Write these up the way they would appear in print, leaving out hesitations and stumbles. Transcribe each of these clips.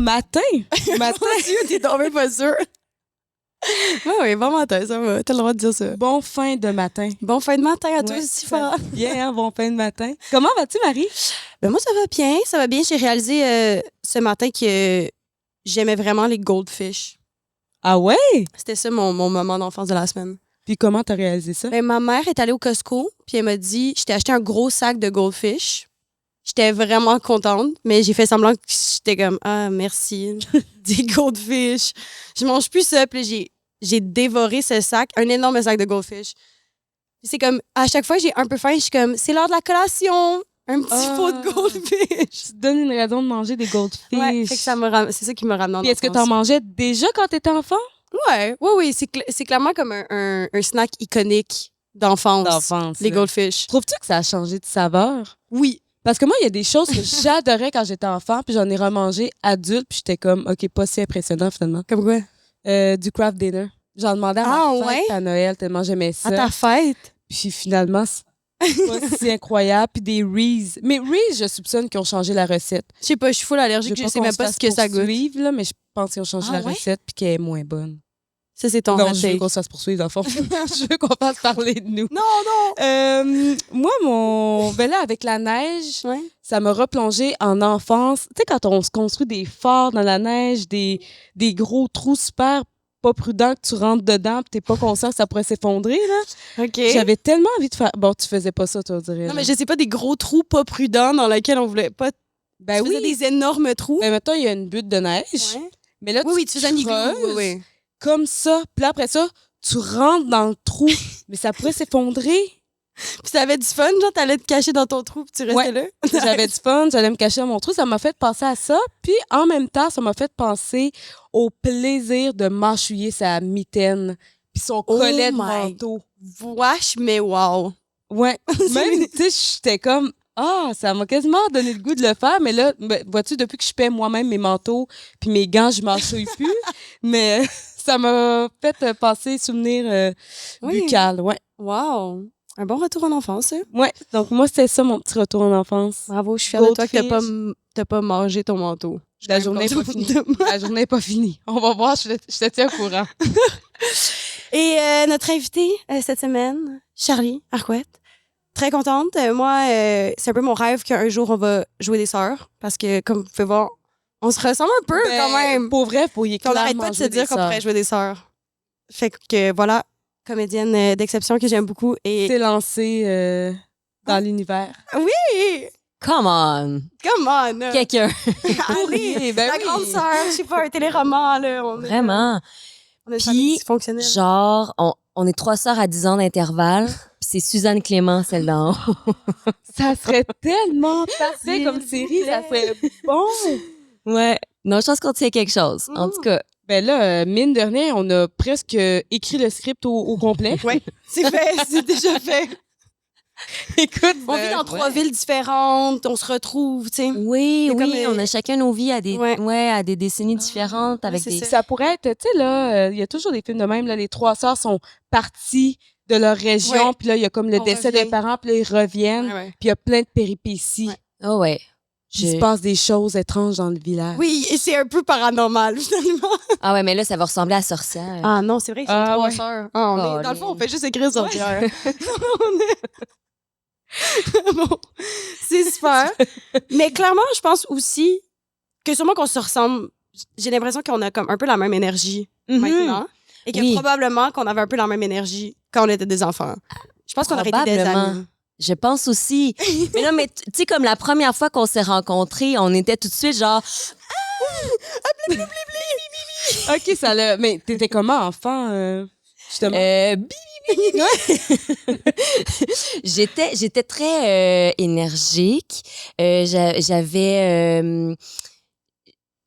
matin. Matin. Mon Dieu, t'es tombé pas sûr. Oui, bon matin, ça va. T'as le droit de dire ça. Bon fin de matin. Bon fin de matin à toi Ouais, aussi, ça fort. va bien, hein, bon fin de matin. Comment vas-tu, Marie? Ben moi, ça va bien, ça va bien. J'ai réalisé ce matin que j'aimais vraiment les goldfish. Ah ouais? C'était ça mon moment d'enfance de la semaine. Puis comment t'as réalisé ça? Ben, ma mère est allée au Costco, puis elle m'a dit, je t'ai acheté un gros sac de goldfish. J'étais vraiment contente, mais j'ai fait semblant que j'étais comme, ah, merci, des goldfish. Je mange plus ça, puis j'ai dévoré ce sac, un énorme sac de goldfish. Puis c'est comme, à chaque fois que j'ai un peu faim, je suis comme, c'est l'heure de la collation, un petit pot de goldfish. Tu te donnes une raison de manger des goldfish. Ouais, fait que c'est ça qui me ramène en Puis est-ce que enfance. t'en mangeais déjà quand t'étais enfant? Oui, c'est clairement comme un snack iconique d'enfance. D'enfance. Les goldfish. Trouves-tu que ça a changé de saveur? Oui. Parce que moi, il y a des choses que j'adorais quand j'étais enfant, puis j'en ai remangé adulte, puis j'étais comme, OK, pas si impressionnant finalement. Comme quoi? Du craft dinner. J'en demandais à ma fête à Noël, tellement j'aimais ça. À ta fête? Puis finalement, c'est pas si incroyable. Puis des Reese. Mais Reese, je soupçonne qu'ils ont changé la recette. Je sais pas, je suis full allergique, je sais même pas ce que ça goûte. Là, mais je pense qu'ils ont changé la recette puis qu'elle est moins bonne. Ça, c'est ton Non, hot je veux take. qu'on se fasse poursuivre, dans le fond. Je veux qu'on fasse parler de nous. Non! Moi, ben là, avec la neige, ça m'a replongé en enfance. Tu sais, quand on se construit des forts dans la neige, des gros trous super pas prudents que tu rentres dedans et t'es pas conscient que ça pourrait s'effondrer, là. OK. J'avais tellement envie de faire... Bon, tu faisais pas ça, tu dirais. Non, mais je sais pas, des gros trous pas prudents dans lesquels on voulait pas... Ben tu faisais des énormes trous. Ben, mettons, il y a une butte de neige. Ouais. Mais là, Oui, tu faisais un igloo. creuses Oui. comme ça. Puis là, après ça, tu rentres dans le trou. Mais ça pourrait s'effondrer. Puis t'avais du fun, genre, t'allais te cacher dans ton trou, puis tu restais là. J'avais du fun, j'allais me cacher dans mon trou. Ça m'a fait penser à ça. Puis en même temps, ça m'a fait penser au plaisir de mâchouiller sa mitaine. Puis son collet de manteau. Wesh, mais wow. Ouais. Même, tu sais, j'étais comme... Ah, ça m'a quasiment donné le goût de le faire, mais là, vois-tu, depuis que je paie moi-même mes manteaux puis mes gants, je mâchouille plus. Mais ça m'a fait passer souvenir buccal, ouais. Wow. Un bon retour en enfance, ça. Ouais, donc moi, c'était ça, mon petit retour en enfance. Bravo, je suis fière de toi que t'as pas mangé ton manteau. La journée n'est pas finie. La journée n'est pas finie. On va voir, je te tiens au courant. Et notre invité cette semaine, Charlie Arquette. Très contente. Moi, c'est un peu mon rêve qu'un jour, on va jouer des sœurs. Parce que, comme vous pouvez voir, on se ressemble un peu quand même. Pour vrai, pour y On n'arrête pas de se dire qu'on pourrait jouer des sœurs. Fait que voilà, comédienne d'exception que j'aime beaucoup. Et t'es lancée dans l'univers. Oui! Come on! Come on! Quelqu'un. Allez, la grande sœur, je sais pas, un téléroman, là. Vraiment. On a une famille dysfonctionnelle. Genre, on est 3 sœurs à 10 ans d'intervalle, puis c'est Suzanne Clément, celle d'en haut. Ça serait tellement parfait comme série, ça serait bon! Ouais. Non, je pense qu'on tient quelque chose. En tout cas. Ben là, mine de rien, on a presque écrit le script au complet. Oui, c'est fait, c'est déjà fait. Écoute, on vit dans 3 villes différentes, on se retrouve, tu sais. Oui, c'est oui, comme, on a chacun nos vies à des, à des décennies différentes. Avec des... Ça pourrait être, tu sais, là, il y a toujours des films de même, là, les 3 sœurs sont parties de leur région, puis là, il y a comme le décès des parents, puis là, ils reviennent, puis il y a plein de péripéties. Oh ouais. Il se passe des choses étranges dans le village. Oui, et c'est un peu paranormal, finalement. Ah ouais, mais là, ça va ressembler à Sorcière. Ah non, c'est vrai, ils sont 3 sœurs. Ah, dans le fond, on fait juste écrire Sorcière. Bon, c'est super. Mais clairement, je pense aussi que sûrement qu'on se ressemble. J'ai l'impression qu'on a comme un peu la même énergie maintenant. Et que probablement qu'on avait un peu la même énergie quand on était des enfants. Je pense qu'on aurait été des amis. Je pense aussi. Mais non, mais tu sais, comme la première fois qu'on s'est rencontrés, on était tout de suite genre... OK, ça l'a... Mais t'étais comment, enfant, justement? J'étais très énergique.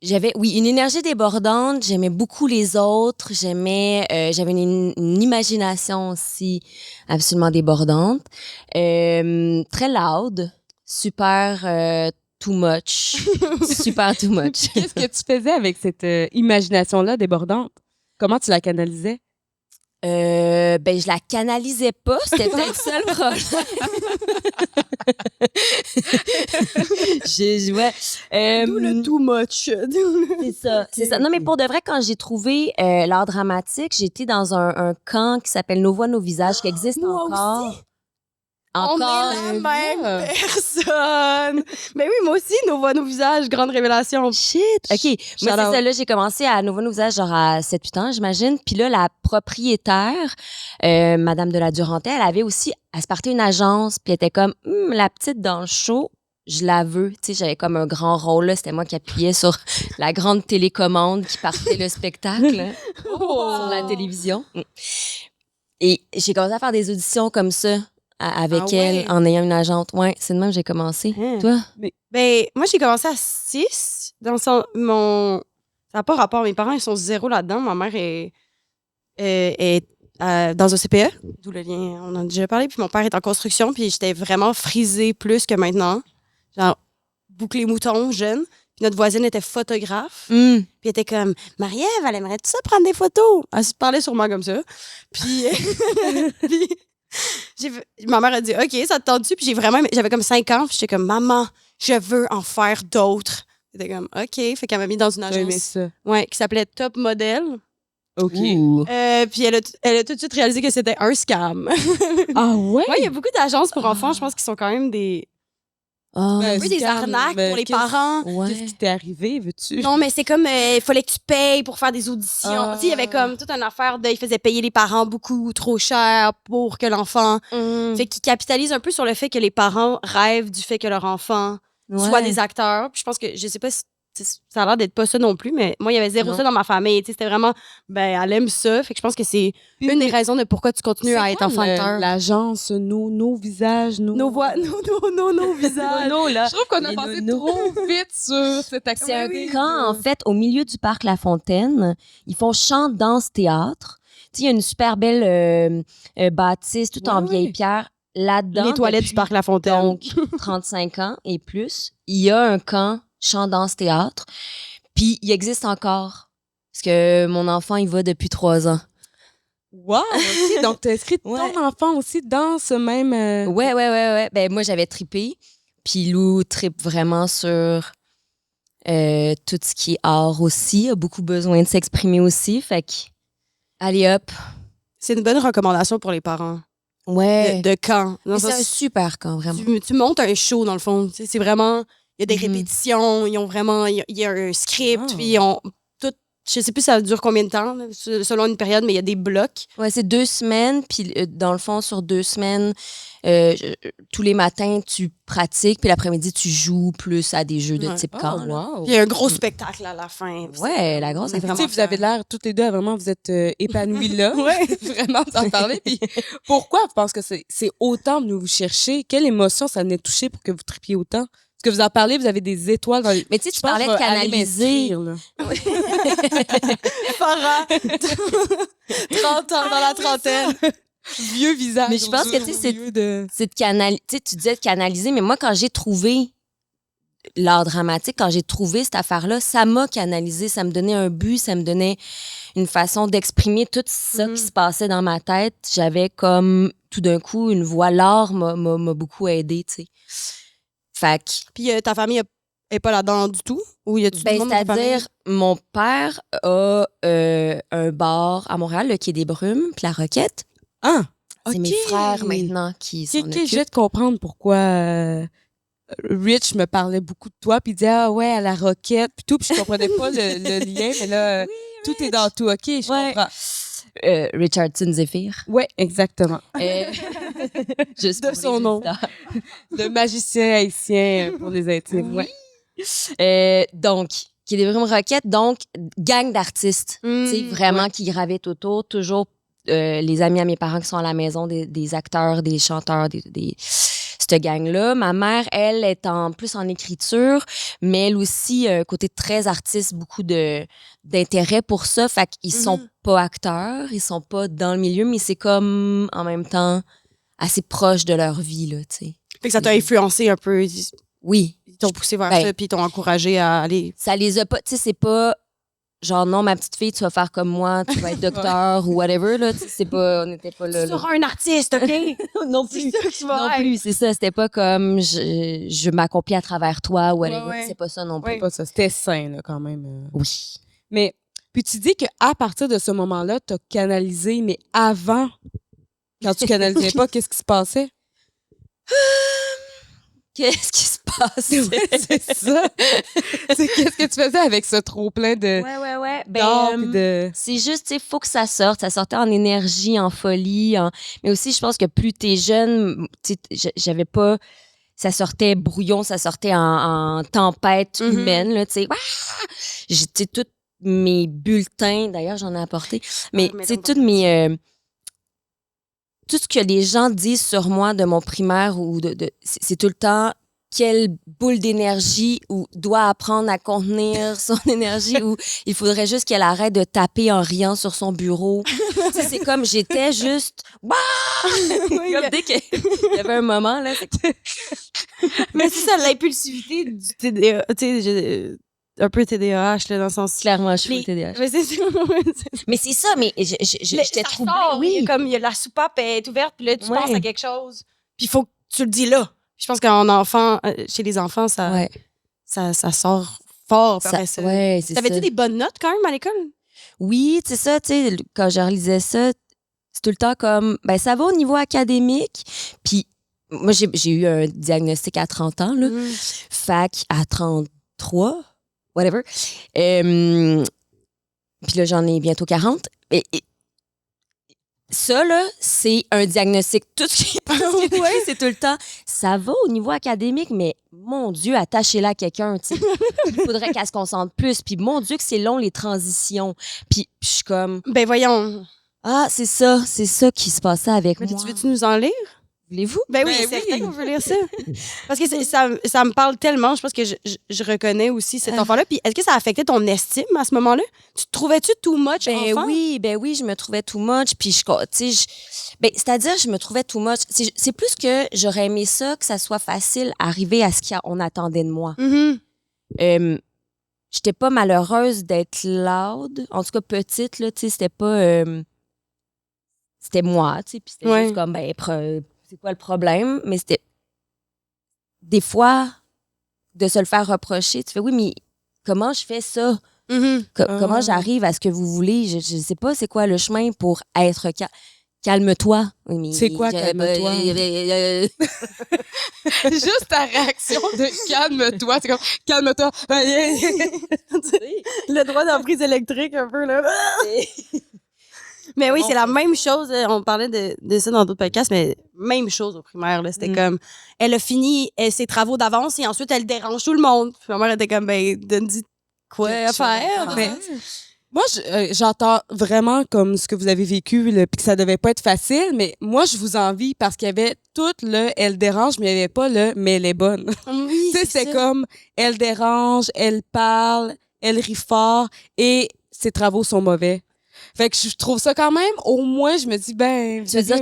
J'avais une énergie débordante. J'aimais beaucoup les autres. J'avais une imagination aussi absolument débordante. Très loud, super too much, super too much. Qu'est-ce que tu faisais avec cette imagination-là débordante? Comment tu la canalisais? Ben, je la canalisais pas. C'était peut-être ça le problème. D'où le too much. C'est ça. Non, mais pour de vrai, quand j'ai trouvé l'art dramatique, j'étais dans un camp qui s'appelle Nos voix, nos visages, qui existe Moi encore. aussi. On est la même personne. Mais oui, moi aussi, nos voix, nos visages, grande révélation. Shit! OK. Moi, c'est ça. Là, j'ai commencé à Nouveau Nos Visages, genre à 7-8 ans, j'imagine. Puis là, la propriétaire, Madame de la Durantaye, elle avait aussi, elle se partait une agence. Puis elle était comme, la petite dans le show, je la veux. Tu sais, j'avais comme un grand rôle, là. C'était moi qui appuyais sur la grande télécommande qui partait le spectacle sur la télévision. Et j'ai commencé à faire des auditions comme ça. Avec elle, en ayant une agente. Ouais, c'est de même que j'ai commencé. Toi? Ben, moi, j'ai commencé à 6. Dans ça n'a pas rapport. Mes parents, ils sont 0 là-dedans. Ma mère est dans un CPE, d'où le lien, on en a déjà parlé. Puis mon père est en construction, puis j'étais vraiment frisée plus que maintenant. Genre, bouclé mouton, jeune. Puis notre voisine était photographe. Puis elle était comme, Marie-Ève, elle aimerait tout ça prendre des photos? Elle se parlait sûrement comme ça. Puis... ma mère a dit OK, ça te tente-tu? Puis j'avais comme 5 ans, puis j'étais comme maman, je veux en faire d'autres. J'étais comme OK, fait qu'elle m'a mis dans une agence qui s'appelait Top Model. OK. Puis elle a tout de suite réalisé que c'était un scam. Ah ouais? Ouais, il y a beaucoup d'agences pour enfants, je pense qu'ils sont quand même des des arnaques pour les parents. Qu'est-ce qui t'est arrivé, veux-tu? Non, mais c'est comme, il fallait que tu payes pour faire des auditions. Tu sais, il y avait comme toute une affaire ils faisaient payer les parents beaucoup trop cher pour que l'enfant... Fait qu'ils capitalisent un peu sur le fait que les parents rêvent du fait que leur enfant soit des acteurs. Puis je pense que, je sais pas si ça a l'air d'être pas ça non plus, mais moi, il y avait zéro ça dans ma famille. Tu sais, c'était vraiment, elle aime ça. Fait que je pense que c'est une des raisons de pourquoi tu continues à être enfant acteur. L'agence, nos visages, nos voix, nos visages. Je trouve qu'on a passé trop vite sur cette action. C'est un camp, en fait, au milieu du parc La Fontaine. Ils font chant, danse, théâtre. Tu sais, il y a une super belle bâtisse, tout en vieille pierre. Là-dedans, les toilettes du parc La Fontaine. Donc, 35 ans et plus. Il y a un camp chant, danse, théâtre. Puis, il existe encore. Parce que mon enfant, il va depuis 3 ans. Wow! OK, donc tu as inscrit ton enfant aussi dans ce même... Ouais. Ben, moi, j'avais trippé. Puis Lou trippe vraiment sur tout ce qui est art aussi. Il a beaucoup besoin de s'exprimer aussi. Fait que, allez hop. C'est une bonne recommandation pour les parents. Ouais. De camp. C'est un super camp, vraiment. Tu montes un show, dans le fond. C'est vraiment... Il y a des répétitions, ils ont vraiment... Il y a un script, puis ils ont tout... Je sais plus ça dure combien de temps, là, selon une période, mais il y a des blocs. Ouais, c'est 2 semaines, puis dans le fond, sur 2 semaines, tous les matins, tu pratiques, puis l'après-midi, tu joues plus à des jeux de type camp. Wow. Puis il y a un gros spectacle à la fin. Ouais, la grosse... Vraiment vous avez l'air, toutes les deux, vraiment, vous êtes épanouies là. Vraiment, d'en parler. Puis pourquoi vous pensez que c'est autant de vous chercher? Quelle émotion ça venait toucher pour que vous tripiez autant? Parce que vous en parlez, vous avez des étoiles dans les... Mais tu sais, tu parlais de canaliser. Farah, 30 ans dans la trentaine. Vieux visage. Mais je pense que, tu sais, c'est de canaliser. Tu sais, tu disais de canaliser, mais moi, quand j'ai trouvé l'art dramatique, quand j'ai trouvé cette affaire-là, ça m'a canalisé. Ça me donnait un but, ça me donnait une façon d'exprimer tout ça qui se passait dans ma tête. J'avais comme, tout d'un coup, une voix. L'art m'a beaucoup aidée, tu sais. Fait que... Puis ta famille est pas là-dedans du tout? Ou y a-tu du monde dans ta famille? C'est-à-dire, mon père a un bar à Montréal, le Quai des Brumes, puis la Roquette. Ah! C'est mes frères maintenant qui s'en occupent. Je vais te comprendre pourquoi Rich me parlait beaucoup de toi, puis il disait ah ouais, à la Roquette, puis tout, puis je comprenais pas le lien, mais là, tout est dans tout. OK, je comprends. Richardson Zephyr. Ouais, exactement. Juste de son nom. Le magicien haïtien pour les intimes, ouais. Donc, qui est des Brumes Roquettes, donc gang d'artistes, tu sais, vraiment qui gravitent autour, toujours les amis à mes parents qui sont à la maison, des acteurs, des chanteurs, cette gang-là. Ma mère, elle, est plus en écriture, mais elle aussi, côté très artiste, beaucoup d'intérêt pour ça. Fait qu'ils sont pas acteurs, ils sont pas dans le milieu, mais c'est comme, en même temps, assez proche de leur vie, là, tu sais. Fait que ça t'a influencé un peu. Oui. Ils t'ont poussé vers ça, puis ils t'ont encouragé à aller... Ça les a pas, tu sais, c'est pas genre, non, ma petite fille, tu vas faire comme moi, tu vas être docteur ou whatever, là. C'est pas, on n'était pas là. Tu seras un artiste, OK? Non plus. C'est ça que tu vas Non être. plus, c'est ça. C'était pas comme je m'accomplis à travers toi ou whatever. Ouais. C'est pas ça non plus. Ouais. Pas ça. C'était sain, là, quand même. Oui. Mais, puis tu dis qu'à partir de ce moment-là, t'as canalisé, mais avant, quand tu canalisais pas, qu'est-ce qui se passait? Qu'est-ce qui se passe? C'est ça. Qu'est-ce que tu faisais avec ce trop-plein de Ouais. d'or puis de... C'est juste, tu sais, faut que ça sorte. Ça sortait en énergie, en folie. Mais aussi, je pense que plus t'es jeune, tu sais, j'avais pas... Ça sortait brouillon, ça sortait en tempête humaine, là, tu sais. J'ai, tu sais, tous mes bulletins, d'ailleurs, j'en ai apporté, mais, tu sais, toutes mes... tout ce que les gens disent sur moi de mon primaire ou c'est tout le temps quelle boule d'énergie ou doit apprendre à contenir son énergie ou il faudrait juste qu'elle arrête de taper en riant sur son bureau. Tu sais, c'est comme j'étais juste comme dès qu'il y avait un moment là. Mais c'est ça, l'impulsivité du TDA, tu sais, un peu TDAH, là, dans le sens... Clairement, je suis Mais- TDAH. Mais c'est ça. Mais c'est ça, mais j'étais troublée. Oui, comme il y a la soupape est ouverte, puis là, tu Ouais. penses à quelque chose. Puis il faut que tu le dis là. Je pense qu'en enfant, chez les enfants, ça, Ouais. ça sort fort après ça. Ouais, c'est ça. T'avais-tu des bonnes notes quand même à l'école? Oui, c'est ça, tu sais, quand je réalisais ça, c'est tout le temps comme, ben ça va au niveau académique. Puis moi, j'ai eu un diagnostic à 30 ans, là. Fac à 33, whatever. Puis là, j'en ai bientôt 40. Et ça, là, c'est un diagnostic. Tout ce qui est c'est tout le temps. Ça va au niveau académique, mais mon Dieu, attachez-la à quelqu'un, tu sais. Il faudrait qu'elle se concentre plus. Puis mon Dieu, que c'est long, les transitions. Puis je suis comme, Ben voyons. ah, c'est ça qui se passait avec Mais moi. tu veux-tu nous en lire? Voulez-vous? Ben oui, Ben c'est oui. certain qu'on veut lire ça. Parce que ça me parle tellement. Je pense que je reconnais aussi cet enfant-là. Puis est-ce que ça a affecté ton estime à ce moment-là? Tu te trouvais-tu too much enfant? Ben oui, je me trouvais too much. Puis, tu sais, c'est-à-dire, je me trouvais too much. C'est plus que j'aurais aimé ça, que ça soit facile arriver à ce qu'on attendait de moi. Mhm. J'étais pas malheureuse d'être loud. En tout cas, petite, là, tu sais, c'était pas... c'était moi, tu sais, puis c'était Ouais. juste comme, c'est quoi le problème? Mais c'était... Des fois, de se le faire reprocher, tu fais, oui, mais comment je fais ça? Mhm. Comment j'arrive à ce que vous voulez? Je sais pas c'est quoi le chemin pour être calme-toi. Oui, mais C'est quoi, calme-toi? Juste ta réaction de calme-toi. C'est comme calme-toi. Le droit d'emprise électrique, un peu, là. Mais oui, c'est la même chose. On parlait de ça dans d'autres podcasts, mais même chose au primaire. Là. C'était comme, elle a fini ses travaux d'avance et ensuite, elle dérange tout le monde. Puis ma mère était comme, ben, donne-y quoi à faire. Mais moi, j'entends vraiment comme ce que vous avez vécu, puis que ça devait pas être facile, mais moi, je vous envie parce qu'il y avait tout le « elle dérange », mais il n'y avait pas le « mais elle est bonne ». Oui, Tu sais, c'est comme « elle dérange »,« elle parle »,« elle rit fort » et « ses travaux sont mauvais ». Fait que je trouve ça quand même, au moins, je me dis, ben... Tu veux dire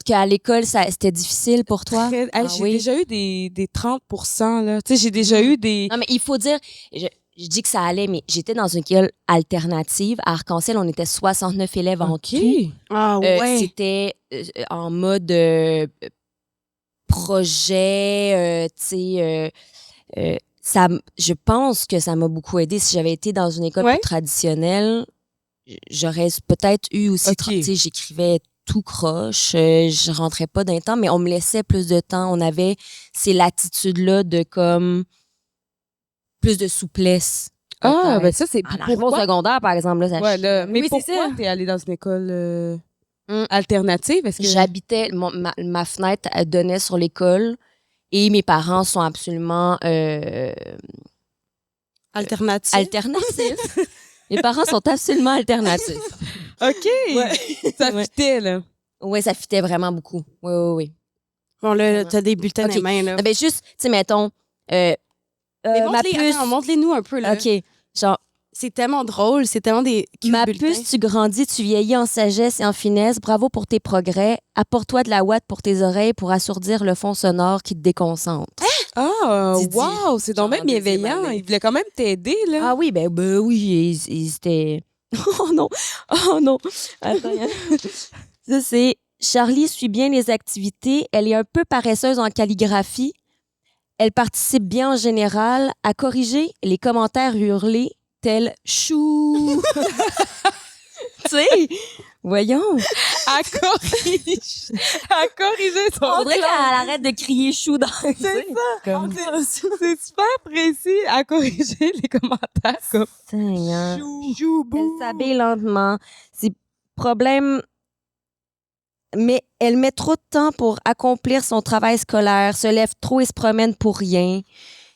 qu'à l'école, c'était difficile pour toi? Hey, Ah j'ai oui? déjà eu des 30%, là. Tu sais, j'ai déjà eu des... Non, mais il faut dire, je dis que ça allait, mais j'étais dans une école alternative. À Arc-en-Ciel, on était 69 élèves en tout. Ah ouais. C'était en mode projet, tu sais... je pense que ça m'a beaucoup aidé. Si j'avais été dans une école Ouais. plus traditionnelle, j'aurais peut-être eu aussi... Ok. Tu sais, j'écrivais tout croche, je rentrais pas d'un temps, mais on me laissait plus de temps. On avait ces latitudes-là de comme plus de souplesse. Ah, peut-être. ben ça, c'est... En arrivant au secondaire, par exemple, là, ça Ouais, là, mais Oui, c'est pourquoi ça. t'es allée dans une école alternative? Est-ce que... j'habitais, ma fenêtre elle donnait sur l'école et mes parents sont absolument Alternative. alternatifs. Mes parents sont absolument alternatifs. OK! Ça Ouais. fitait, là. Oui, ça fitait vraiment beaucoup. Oui. Bon, là, t'as des bulletins dans Ok. les mains, là. Non, ben juste, tu sais, mettons, Mais ma puce... montre-les nous un peu, là. OK, genre, C'est tellement drôle, c'est tellement des cute ma bulletins. puce, tu grandis, tu vieillis en sagesse et en finesse. Bravo pour tes progrès. Apporte-toi de la ouate pour tes oreilles pour assourdir le fond sonore qui te déconcentre. Ah, Didi. wow, c'est donc Genre même en deuxième bienveillant. année. Il voulait quand même t'aider, là. Ah oui, ben oui, ils étaient... Oh non, oh non. Attends, ça, c'est... Charlie suit bien les activités. Elle est un peu paresseuse en calligraphie. Elle participe bien en général à corriger les commentaires hurlés tels « chou ». Tu sais, voyons. À corriger son Faudrait qu'elle arrête de crier « chou » dans... C'est ça. C'est super précis à corriger les commentaires. Comme Seigneur. chou, Elle s'habille lentement. C'est problème... Mais elle met trop de temps pour accomplir son travail scolaire, se lève trop et se promène pour rien.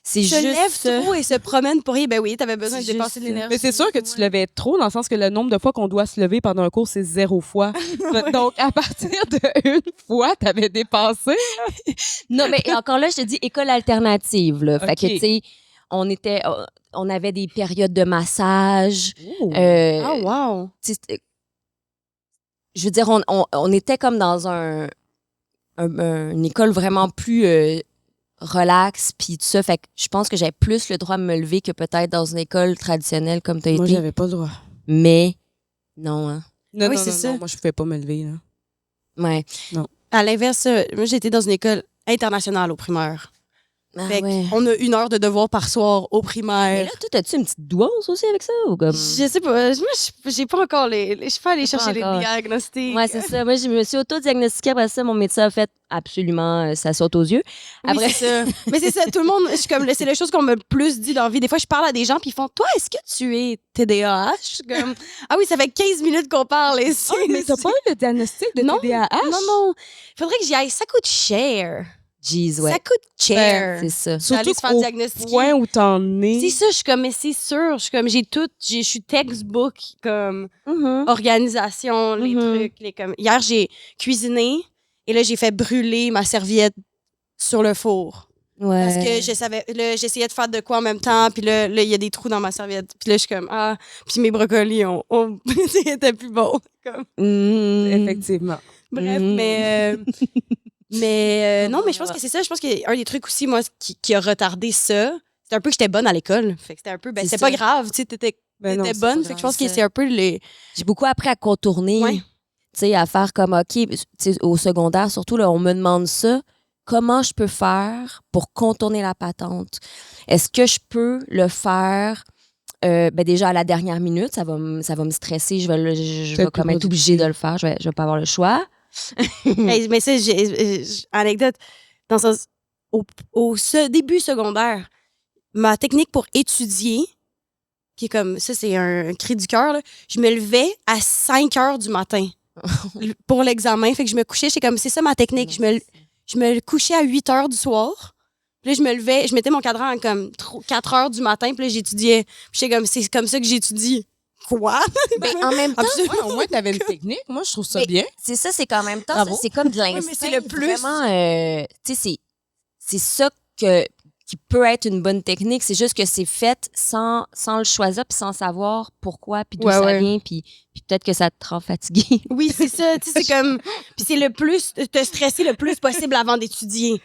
C'est Se juste lève ça. trop et se promène pour rien. Ben oui, t'avais besoin de C'est dépenser de juste l'énergie. Mais c'est sûr que tu te levais trop, dans le sens que le nombre de fois qu'on doit se lever pendant un cours, c'est 0 fois. Donc, à partir d'une fois, t'avais dépassé. Non, mais encore là, je te dis école alternative. Là. Fait Ok. que, tu sais, on avait des périodes de massage. Ah, wow. Tu sais, je veux dire, on était comme dans une école vraiment plus relax, puis tout ça. Fait que je pense que j'avais plus le droit de me lever que peut-être dans une école traditionnelle comme tu as Moi, été. j'avais pas le droit. Mais non, hein. Non, Oui, non, c'est non, ça. non, moi, je pouvais pas me lever. Là. Ouais. À l'inverse, moi, j'étais dans une école internationale au primaire. Ah Fait ouais. qu'on a 1 heure de devoir par soir au Mais primaire. là, toi, as-tu une petite douance aussi avec ça? Ou comme... Je sais pas. Moi, j'ai pas encore je suis pas allée T'as pas chercher les encore. diagnostics. Ouais, c'est ça. Moi, je me suis auto-diagnostiquée après ça. Mon médecin a fait absolument, ça saute aux yeux. Oui, Après, c'est ça. Mais c'est ça, tout le monde, je suis comme, c'est la chose qu'on m'a le plus dit dans la vie. Des fois, je parle à des gens, puis ils font, toi, est-ce que tu es TDAH? Je suis comme, ah oui, ça fait 15 minutes qu'on parle ici. Mais t'as pas eu le diagnostic de Non, TDAH? Non, non. Faudrait que j'y aille. Ça coûte cher. jeez, ouais. Ça coûte cher. C'est ça. D'aller Surtout se faire au diagnostiquer. point où t'en es. C'est ça, je suis comme, mais c'est sûr. Je suis comme, je suis textbook, comme, Mhm. organisation, les Mhm. trucs, comme. Hier, j'ai cuisiné, et là, j'ai fait brûler ma serviette sur le four. Ouais. Parce que j'essayais de faire de quoi en même temps, puis là, il y a des trous dans ma serviette. Puis là, je suis comme, puis mes brocolis, c'était plus bon. Comme, Mhm. Effectivement. bref, Mm. non, mais je pense que c'est ça. Je pense qu'un des trucs aussi, moi, qui a retardé ça, c'était un peu que j'étais bonne à l'école. Fait que c'était un peu, C'est c'est ça. pas grave, tu sais, t'étais Ben non, c'est bonne. pas Fait que je grave, pense que ça. c'est un peu les. J'ai beaucoup appris à contourner, Ouais. tu sais, à faire comme, OK, tu sais, au secondaire, surtout, là, on me demande ça. Comment je peux faire pour contourner la patente? Est-ce que je peux le faire déjà à la dernière minute? Ça va me stresser. Je vais Peut-être comme plus être obligée de le faire. Je vais pas avoir le choix. Hey, mais ça, anecdote, dans le sens, début secondaire, ma technique pour étudier, qui est comme, ça, c'est un cri du cœur, là, je me levais à 5 heures du matin pour l'examen. Fait que je me couchais, j'étais comme, c'est ça ma technique. Je me couchais à 8 heures du soir. Puis là, je me levais, je mettais mon cadran à comme 4 heures du matin, puis là, j'étudiais. Puis j'étais comme, c'est comme ça que j'étudie. Quoi? Ben, en même temps, Absolument. Ouais, au moins, t'avais une technique. Moi, je trouve ça Mais- bien. c'est ça, c'est qu'en même temps, Bravo. c'est comme de l'instinct. mais c'est le plus. Vraiment, tu sais, c'est ça qui peut être une bonne technique. C'est juste que c'est fait sans le choisir, puis sans savoir pourquoi, puis d'où Ouais, ça ouais. vient, puis peut-être que ça te rend fatigué. Oui, c'est ça. Tu sais, c'est comme. Puis c'est le plus. Te stresser le plus possible avant d'étudier.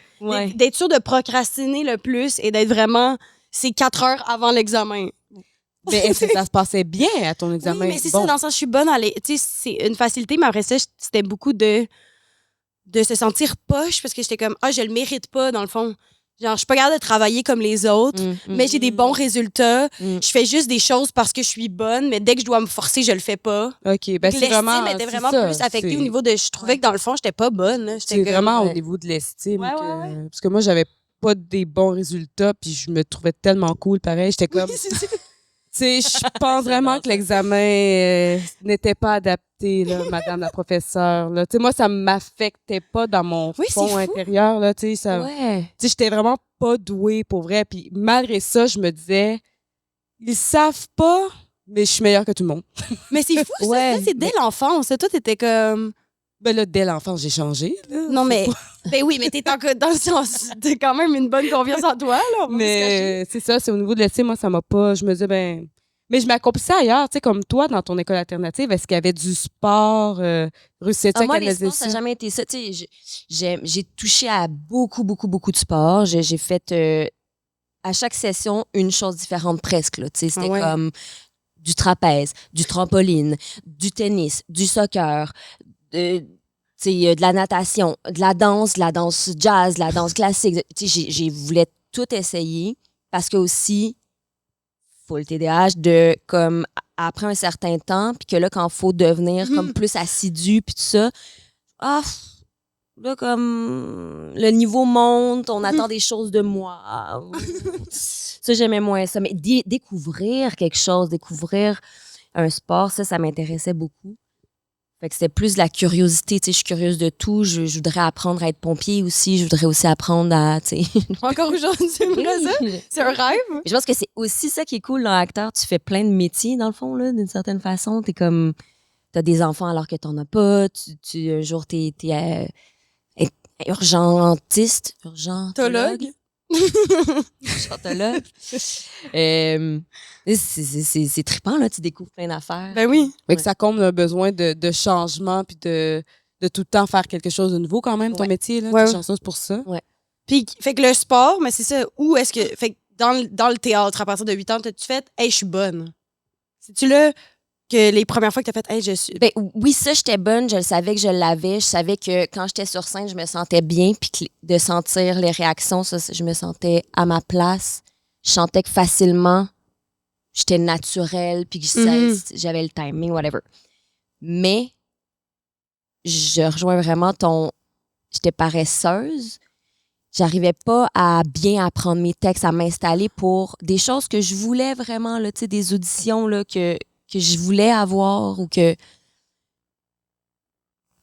D'être sûr de procrastiner le plus et d'être vraiment. C'est 4 heures avant l'examen. Mais est-ce que ça se passait bien à ton examen? Oui, mais c'est Bon. ça, dans le sens, je suis bonne à aller. Tu sais, c'est une facilité, mais après ça, c'était beaucoup de se sentir poche parce que j'étais comme, je le mérite pas, dans le fond. Genre, je suis pas capable de travailler comme les autres, mais j'ai des bons résultats. Mm. Je fais juste des choses parce que je suis bonne, mais dès que je dois me forcer, je le fais pas. OK, ben c'est L'estime vraiment... était c'est vraiment ça, plus affectée c'est- au niveau de. Je trouvais que dans le fond, j'étais pas bonne. là. J'étais C'est comme, vraiment au ouais. niveau de l'estime. Ouais, que- ouais, Parce que moi, j'avais pas des bons résultats, puis je me trouvais tellement cool, pareil. J'étais comme... Oui, c'est ça. Tu sais, je pense vraiment que l'examen n'était pas adapté, là, madame la professeure. Là. Tu sais, moi, ça m'affectait pas dans mon Oui, c'est fond fou. intérieur. Là, tu sais, ça... Ouais. Tu sais, j'étais vraiment pas douée pour vrai. Puis malgré ça, je me disais, ils savent pas, mais je suis meilleure que tout le monde. Mais c'est fou, ça. Ouais, Ça, c'est dès l'enfance. Toi, t'étais comme. Ben là, dès l'enfance, j'ai changé. Là. Non, mais. Ben oui, mais t'es encore dans le sens. T'as quand même une bonne confiance en toi, là. on va pas se cacher. Mais c'est ça, c'est au niveau de l'estime, moi, ça m'a pas. Je me disais, ben, Mais je m'accomplissais ailleurs, tu sais, comme toi, dans ton école alternative, est-ce qu'il y avait du sport? Réussissais-tu à Moi, les canaliser sports, ça n'a jamais été ça. Tu sais, j'ai touché à beaucoup, beaucoup, beaucoup de sports. J'ai fait à chaque session une chose différente presque. Là. Tu sais, c'était comme du trapèze, du trampoline, du tennis, du soccer, tu sais, de la natation, de la danse jazz, de la danse classique. Tu sais, j'ai voulu tout essayer parce que aussi, faut le TDAH de comme après un certain temps puis que là quand faut devenir comme plus assidu puis tout ça là comme le niveau monte, on attend des choses de moi. Ça j'aimais moins ça, mais découvrir quelque chose, découvrir un sport, ça m'intéressait beaucoup. Fait que c'était plus de la curiosité, tu sais, je suis curieuse de tout, je voudrais apprendre à être pompier aussi, je voudrais aussi apprendre à, tu sais. Encore aujourd'hui, c'est vrai ça? C'est un rêve? Je pense que c'est aussi ça qui est cool dans l'acteur, tu fais plein de métiers dans le fond, là, d'une certaine façon. T'es comme, t'as des enfants alors que t'en as pas, un jour t'es urgentologue. Urgentologue. C'est trippant, là, tu découvres plein d'affaires. Ben oui. Fait que ça comble un besoin de changement puis de tout le temps faire quelque chose de nouveau quand même, ton métier, là. T'es chanceuse pour ça. Ouais. Puis, fait que le sport, mais c'est ça, où est-ce que... Fait que dans le théâtre, à partir de 8 ans, t'as-tu fait « Hey, je suis bonne ». C'est-tu là que les premières fois que t'as fait « Hey, je suis... » Ben oui, ça, j'étais bonne, je le savais que je l'avais. Je savais que quand j'étais sur scène, je me sentais bien, puis de sentir les réactions, ça, je me sentais à ma place. Je sentais que facilement, j'étais naturelle, puis que j'avais le timing, whatever. Mais je rejoins vraiment j'étais paresseuse. J'arrivais pas à bien apprendre mes textes, à m'installer pour des choses que je voulais vraiment, là, tu sais, des auditions là, que je voulais avoir ou que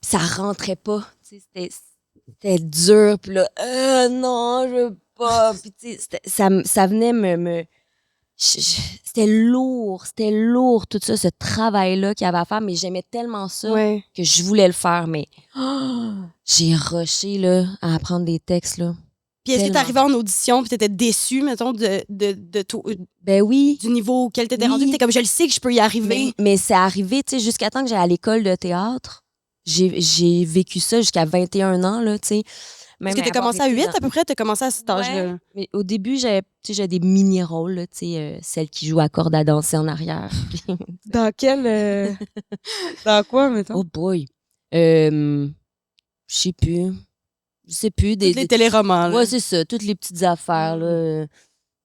ça rentrait pas. C'était dur. Puis là, non, je veux pas. Puis tu sais, ça venait c'était lourd, tout ça, ce travail-là qu'il y avait à faire, mais j'aimais tellement ça que je voulais le faire, mais j'ai rushé, là, à apprendre des textes, là. Puis est-ce que t'arrivais en audition puis t'étais déçue, mettons, ben oui. Du niveau auquel t'étais rendu, puis t'es comme, je le sais que je peux y arriver. Mais c'est arrivé, tu sais, jusqu'à temps que j'allais à l'école de théâtre. J'ai vécu ça jusqu'à 21 ans, là, tu sais. Est-ce que t'as commencé à 8 à peu près? T'as commencé à cet âge-là? Mais au début, j'avais des mini-rôles, là, tu sais, celle qui joue à corde à danser en arrière. Dans quel... Dans quoi, mettons? Oh boy! Je sais plus. Les téléromans, là. Ouais, c'est ça. Toutes les petites affaires, là.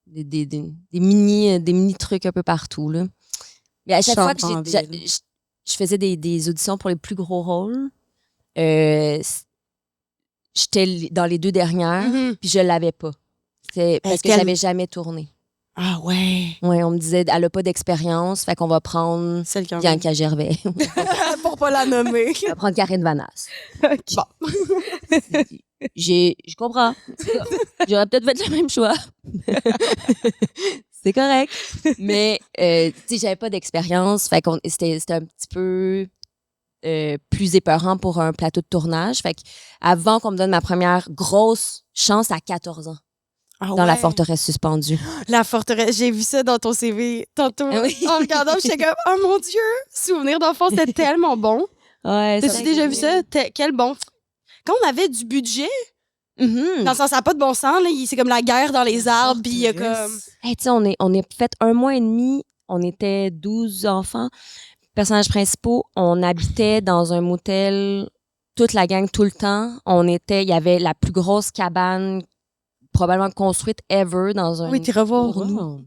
Des mini trucs un peu partout, là. Mais à chaque fois que je faisais des auditions pour les plus gros rôles, j'étais dans les 2 dernières, puis je l'avais pas. C'est parce que j'avais jamais tourné. Ah ouais? Ouais, on me disait, elle a pas d'expérience, fait qu'on va prendre Bianca Gervais. Pour pas la nommer. On va prendre Karine Vanasse. Bon. Je comprends. J'aurais peut-être fait le même choix. C'est correct. Mais, tu sais, j'avais pas d'expérience, fait qu'on c'était un petit peu plus épeurant pour un plateau de tournage. Fait avant qu'on me donne ma première grosse chance à 14 ans. Dans La forteresse suspendue. La forteresse, j'ai vu ça dans ton CV tantôt. Oui. En regardant, j'étais comme, oh mon Dieu, souvenir d'enfance, c'était tellement bon. Ouais, t'as-tu déjà vu ça? Quel bon. Quand on avait du budget, dans le sens, ça n'a pas de bon sens, là, c'est comme la guerre dans les arbres, puis il y a comme. Hey, tu sais, on est fait 1 mois et demi, on était 12 enfants. Personnages principaux, on habitait dans un motel, toute la gang, tout le temps. Il y avait la plus grosse cabane probablement construite ever dans un... Oui, t'es revoir. Pour nous.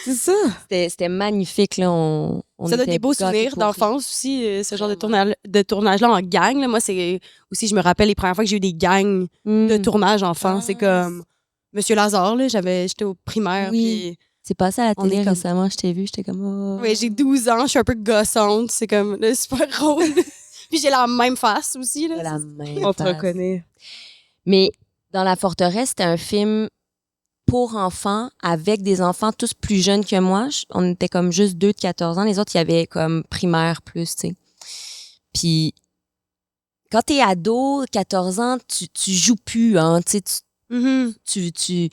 C'est ça. C'était magnifique, là. On ça donne des beaux souvenirs d'enfance aussi, ce genre de tournage-là en gang. Là. Moi, c'est aussi, je me rappelle les premières fois que j'ai eu des gangs de tournage enfant. C'est comme Monsieur Lazare, là, j'étais au primaire. Oui. C'est passé à la télé récemment, je t'ai vu, j'étais comme... Oh. Oui, j'ai 12 ans, je suis un peu gossante. C'est comme le super rôle. Puis j'ai la même face aussi. Là. La même On te reconnaît. Mais dans La forteresse, c'était un film pour enfants, avec des enfants tous plus jeunes que moi. On était comme juste 2 de 14 ans. Les autres, il y avait comme primaire plus, tu sais. Puis, quand t'es ado, 14 ans, tu joues plus, hein, tu sais.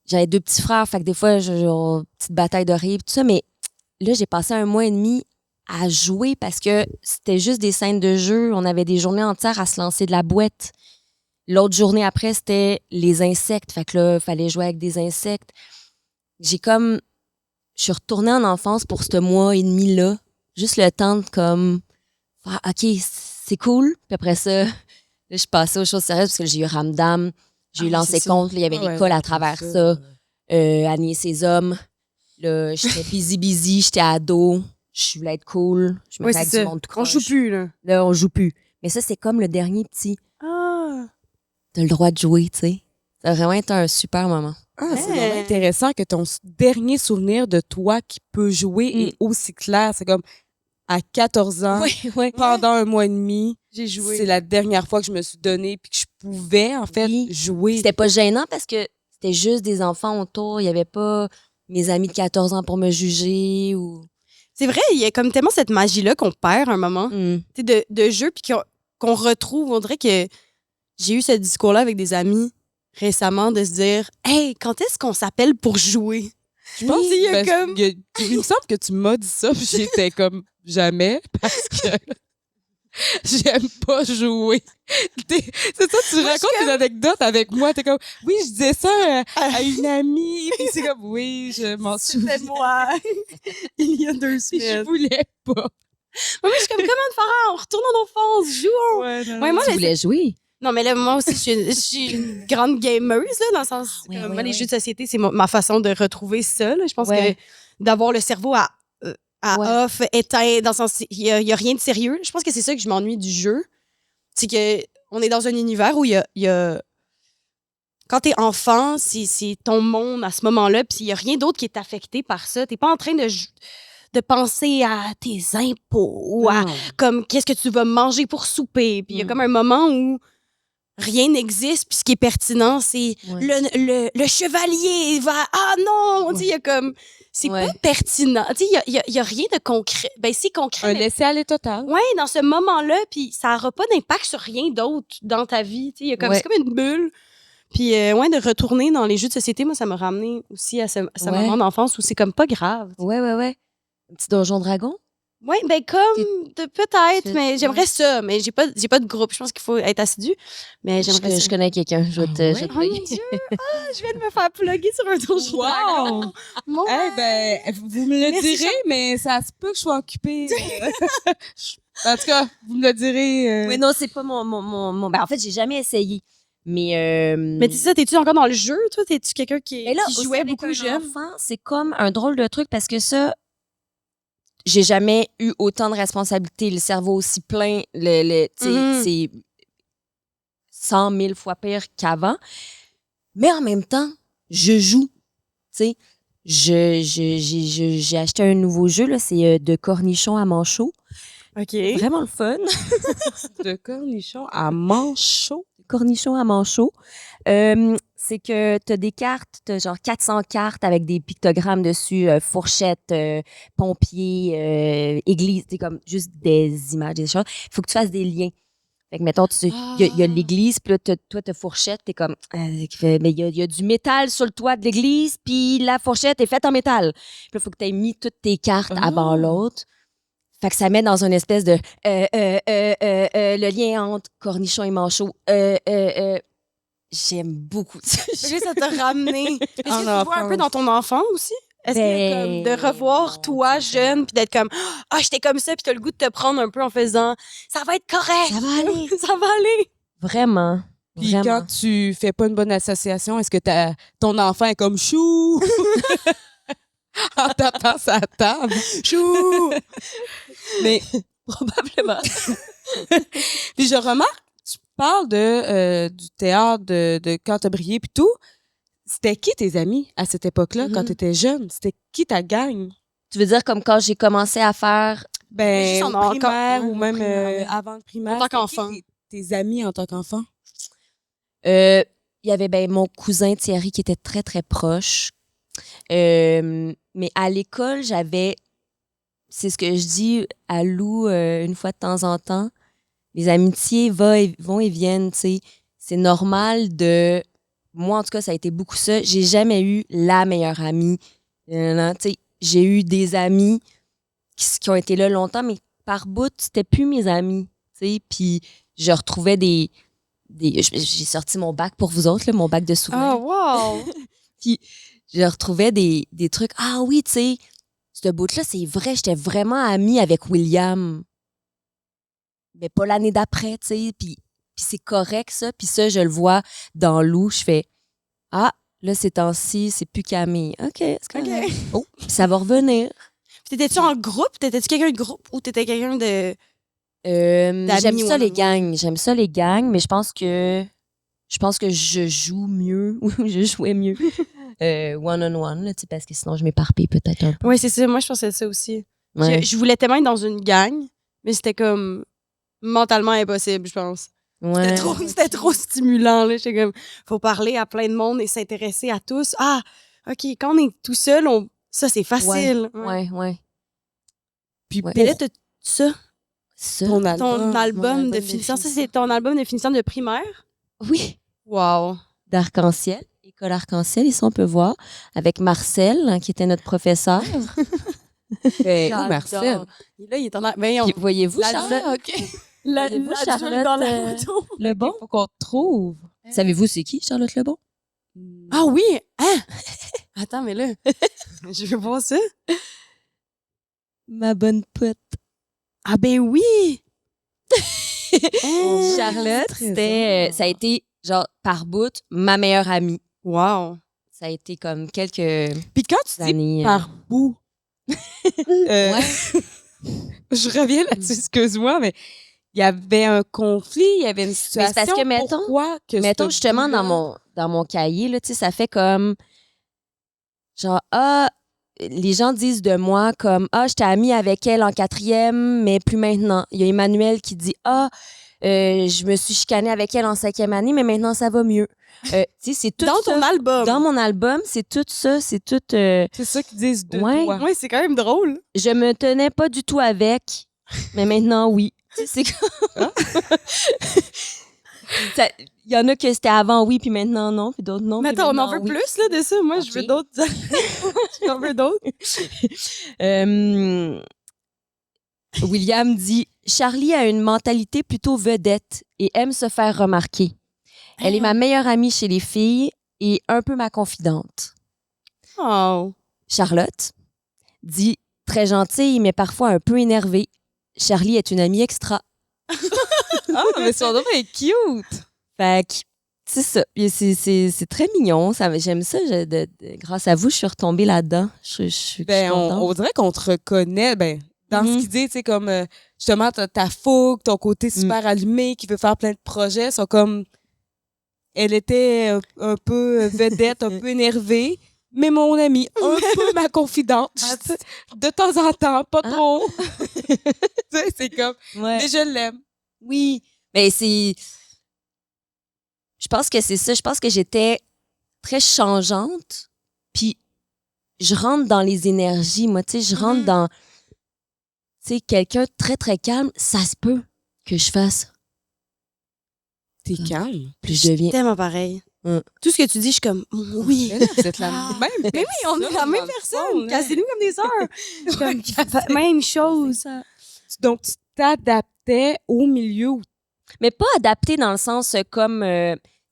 j'avais 2 petits frères, fait que des fois, genre, petite bataille de rire, tout ça, mais là, j'ai passé 1 mois et demi à jouer parce que c'était juste des scènes de jeu. On avait des journées entières à se lancer de la boîte. L'autre journée après, c'était les insectes. Fait que là, il fallait jouer avec des insectes. Je suis retournée en enfance pour ce mois et demi-là. Juste le temps de comme, OK, c'est cool. Puis après ça, là, je suis passée aux choses sérieuses parce que j'ai eu Ramdam, j'ai eu lancé compte, il y avait l'école à travers ça. Annie et ses hommes. Là, j'étais busy, j'étais ado. Je voulais être cool. Je me avec du monde tout croche. On joue plus, là. Là, on joue plus. Mais ça, c'est comme le dernier petit. Ah! T'as le droit de jouer, tu sais. Ça a vraiment été un super moment. Ah, c'est vraiment intéressant que ton dernier souvenir de toi qui peut jouer est aussi clair. C'est comme à 14 ans, pendant 1 mois et demi, j'ai joué. C'est la dernière fois que je me suis donnée puis que je pouvais, en fait, jouer. C'était pas gênant parce que c'était juste des enfants autour. Il y avait pas mes amis de 14 ans pour me juger ou... C'est vrai, il y a comme tellement cette magie-là qu'on perd un moment. De jeu, puis qu'on retrouve. On dirait que j'ai eu ce discours-là avec des amis récemment de se dire « Hey, quand est-ce qu'on s'appelle pour jouer? » Je pense qu'il y a comme... Il me semble que tu m'as dit ça, puis j'étais comme « Jamais, parce que... » J'aime pas jouer. C'est ça, tu racontes une anecdote avec moi. T'es comme, oui, je disais ça à une amie. Puis c'est comme, oui, je m'en souviens. C'était moi. Il y a 2 semaines. Je voulais pas. Moi, je suis comme, comment faire? On retourne en enfance, jouons. Ouais, moi, tu voulais jouer. Non, mais là, moi aussi, je suis une grande gameuse, là, dans le sens. Moi, les jeux de société, c'est ma façon de retrouver ça. Là. Je pense que d'avoir le cerveau à off, éteint, dans le sens, il y a rien de sérieux. Je pense que c'est ça que je m'ennuie du jeu. C'est que on est dans un univers où il y a... Quand t'es enfant, c'est ton monde à ce moment-là, puis il y a rien d'autre qui est affecté par ça. T'es pas en train de penser à tes impôts ou à comme qu'est-ce que tu vas manger pour souper. Puis il y a comme un moment où rien n'existe, puis ce qui est pertinent, c'est le chevalier va... Ah non! Il y a comme... C'est pas pertinent. Il y a rien de concret. Ben, c'est concret. Un laisser-aller total. Oui, dans ce moment-là, puis ça n'aura pas d'impact sur rien d'autre dans ta vie. C'est comme une bulle. Puis, de retourner dans les jeux de société, moi, ça m'a ramené aussi à ce moment d'enfance où c'est comme pas grave. Ouais. Un petit donjon dragon? Oui, ben peut-être, mais j'aimerais ça. Mais j'ai pas de groupe. Je pense qu'il faut être assidu. Mais j'aimerais ça. Je connais quelqu'un. Je vais te mon Dieu! Je viens de me faire plugger sur un donjon dragon. Vous me le direz, mais ça se peut que je sois occupée. En tout cas, vous me le direz. Oui, non, c'est pas mon... Ben, en fait, j'ai jamais essayé. Mais c'est ça, t'es-tu encore dans le jeu, toi? T'es-tu quelqu'un qui jouait beaucoup jeune? C'est comme un drôle de truc parce que ça, j'ai jamais eu autant de responsabilités, le cerveau aussi plein, c'est 100 000 fois pire qu'avant. Mais en même temps, je joue, tu sais. J'ai acheté un nouveau jeu, là, c'est de cornichons à manchot. OK. Vraiment le fun. De cornichons à manchot. Cornichons à manchot. C'est que tu as des cartes, tu as genre 400 cartes avec des pictogrammes dessus, fourchette, pompier, église, c'est comme juste des images, des choses. Il faut que tu fasses des liens. Fait que, mettons, il y a l'église, puis là, toi, t'as fourchette, t'es comme, mais il y a du métal sur le toit de l'église, puis la fourchette est faite en métal. Puis là, il faut que tu aies mis toutes tes cartes avant l'autre. Fait que ça met dans une espèce de le lien entre cornichon et manchot. J'aime beaucoup ça. Ça t'a ramené. Est-ce que tu vois un peu dans ton enfant aussi? Est-ce que comme de revoir toi jeune puis d'être comme j'étais comme ça puis t'as le goût de te prendre un peu en faisant ça va être correct. Ça va aller. Ça va aller. Vraiment. Puis quand tu fais pas une bonne association, est-ce que ton enfant est comme chou? En tapant sa table. Chou! Mais probablement. Puis je remarque, tu parles du théâtre, de quand t'as brillé puis tout. C'était qui tes amis à cette époque-là, quand t'étais jeune? C'était qui ta gang? Tu veux dire comme quand j'ai commencé à faire... au primaire ou même avant le primaire. En tant qu'enfant. Tes amis en tant qu'enfant? Il y avait mon cousin Thierry qui était très, très proche. Mais à l'école, c'est ce que je dis à Lou une fois de temps en temps, les amitiés vont et viennent, tu sais. C'est normal de moi, en tout cas, ça a été beaucoup ça. J'ai jamais eu la meilleure amie. Tu sais, j'ai eu des amis qui ont été là longtemps, mais par bout, c'était plus mes amis. Tu sais, puis je retrouvais j'ai sorti mon bac pour vous autres, là, mon bac de souvenirs. Oh, wow! Puis je retrouvais des trucs. Ah oui, tu sais, ce bout-là, c'est vrai, j'étais vraiment amie avec William. Mais pas l'année d'après, tu sais. Puis c'est correct, ça. Puis ça, je le vois dans Lou. Je fais, ah, là, ces temps-ci, c'est plus Camille. OK, c'est correct. Oh, puis ça va revenir. T'étais-tu en groupe? T'étais-tu quelqu'un de groupe ou t'étais quelqu'un de... J'aime ça les one-on-one? gangs. J'aime ça les gangs, mais je pense que je joue mieux ou je jouais mieux one-on-one, là, tu sais, parce que sinon je m'éparpille peut-être un peu. Oui, c'est ça. Moi, je pensais ça aussi. Ouais. Je voulais tellement être dans une gang, mais c'était comme mentalement impossible, je pense. Ouais. C'était trop stimulant. Là. J'étais comme, faut parler à plein de monde et s'intéresser à tous. Ah, OK, quand on est tout seul, ça, c'est facile. Ouais. Puis Ouais. Mais là, t'as ça, Ça. ton Mon album album de de finition. Ça, finition. c'est ton album de finition de primaire? Oui. Wow. D'Arc-en-Ciel, École Arc-en-Ciel, ici on peut voir, avec Marcel, hein, qui était notre professeur. Marcel. Et là, il est en... Ben, Puis, voyez-vous, La- Charlotte? OK. Voyez-vous, Charlotte dans la photo. Lebon? Faut qu'on te trouve. Savez-vous c'est qui, Charlotte Lebon? Ah oui! Hein? Attends, mais là, je veux voir ça. Ma bonne pote. Ah ben oui! Hein? Charlotte, c'était, ça a été, genre, par bout, ma meilleure amie. Wow. Ça a été comme quelques Puis quand tu dis années. par bout, Ouais. je reviens là-dessus, excuse-moi, mais il y avait un conflit, il y avait une situation. parce que, mettons- pourquoi que Mettons, ce justement, bout-là- dans mon cahier, là, tu sais, ça fait comme, genre, ah, les gens disent de moi comme, ah, j'étais amie avec elle en 4e, mais plus maintenant. Il y a Emmanuel qui dit, ah, je me suis chicanée avec elle en 5e année, mais maintenant, ça va mieux. Tu sais, c'est tout Dans ça. ton album. Dans mon album, c'est tout ça, c'est tout... C'est ça qu'ils disent de Ouais. toi. Ouais, c'est quand même drôle. je me tenais pas du tout avec, mais maintenant, oui. Tu sais, c'est comme... Ça- Il y en a que c'était avant oui, puis maintenant non, puis d'autres non. Mais puis attends, on en maintenant, veut oui. plus là, de ça. Moi, je veux Ok. d'autres. J'en veux d'autres. William dit « Charlie a une mentalité plutôt vedette et aime se faire remarquer. Elle est ma meilleure amie chez les filles et un peu ma confidente. Oh. » Charlotte dit « Très gentille, mais parfois un peu énervée. Charlie est une amie extra. Ah, mais son nom est cute. » Fait que c'est ça. Et c'est très mignon. J'aime ça. Grâce à vous, je suis retombée là-dedans. Je suis Ben, contente. on dirait qu'on te reconnaît, ben, dans Mhm. ce qu'il dit, tu sais, comme, justement, ta fougue, ton côté super allumé, qui veut faire plein de projets, sont comme, elle était un peu vedette, un peu énervée, mais mon amie, un peu ma confidente. De temps en temps, pas trop. Tu sais, c'est comme, Ouais. mais je l'aime. Oui. Mais c'est... Je pense que c'est ça. Je pense que j'étais très changeante. Puis je rentre dans les énergies. Moi, tu sais, je rentre dans... Tu sais, quelqu'un de très, très calme, ça se peut que je fasse. T'es calme. Plus je deviens... Tellement pareil. Tout ce que tu dis, je suis comme, oui. Mais là, vous êtes la Ah. même Mais oui, on est la dans même le personne. fond, là. Cassez-nous comme des sœurs. Je suis comme, même chose. Donc, tu t'adaptais au milieu où Mais pas adapté dans le sens comme... tu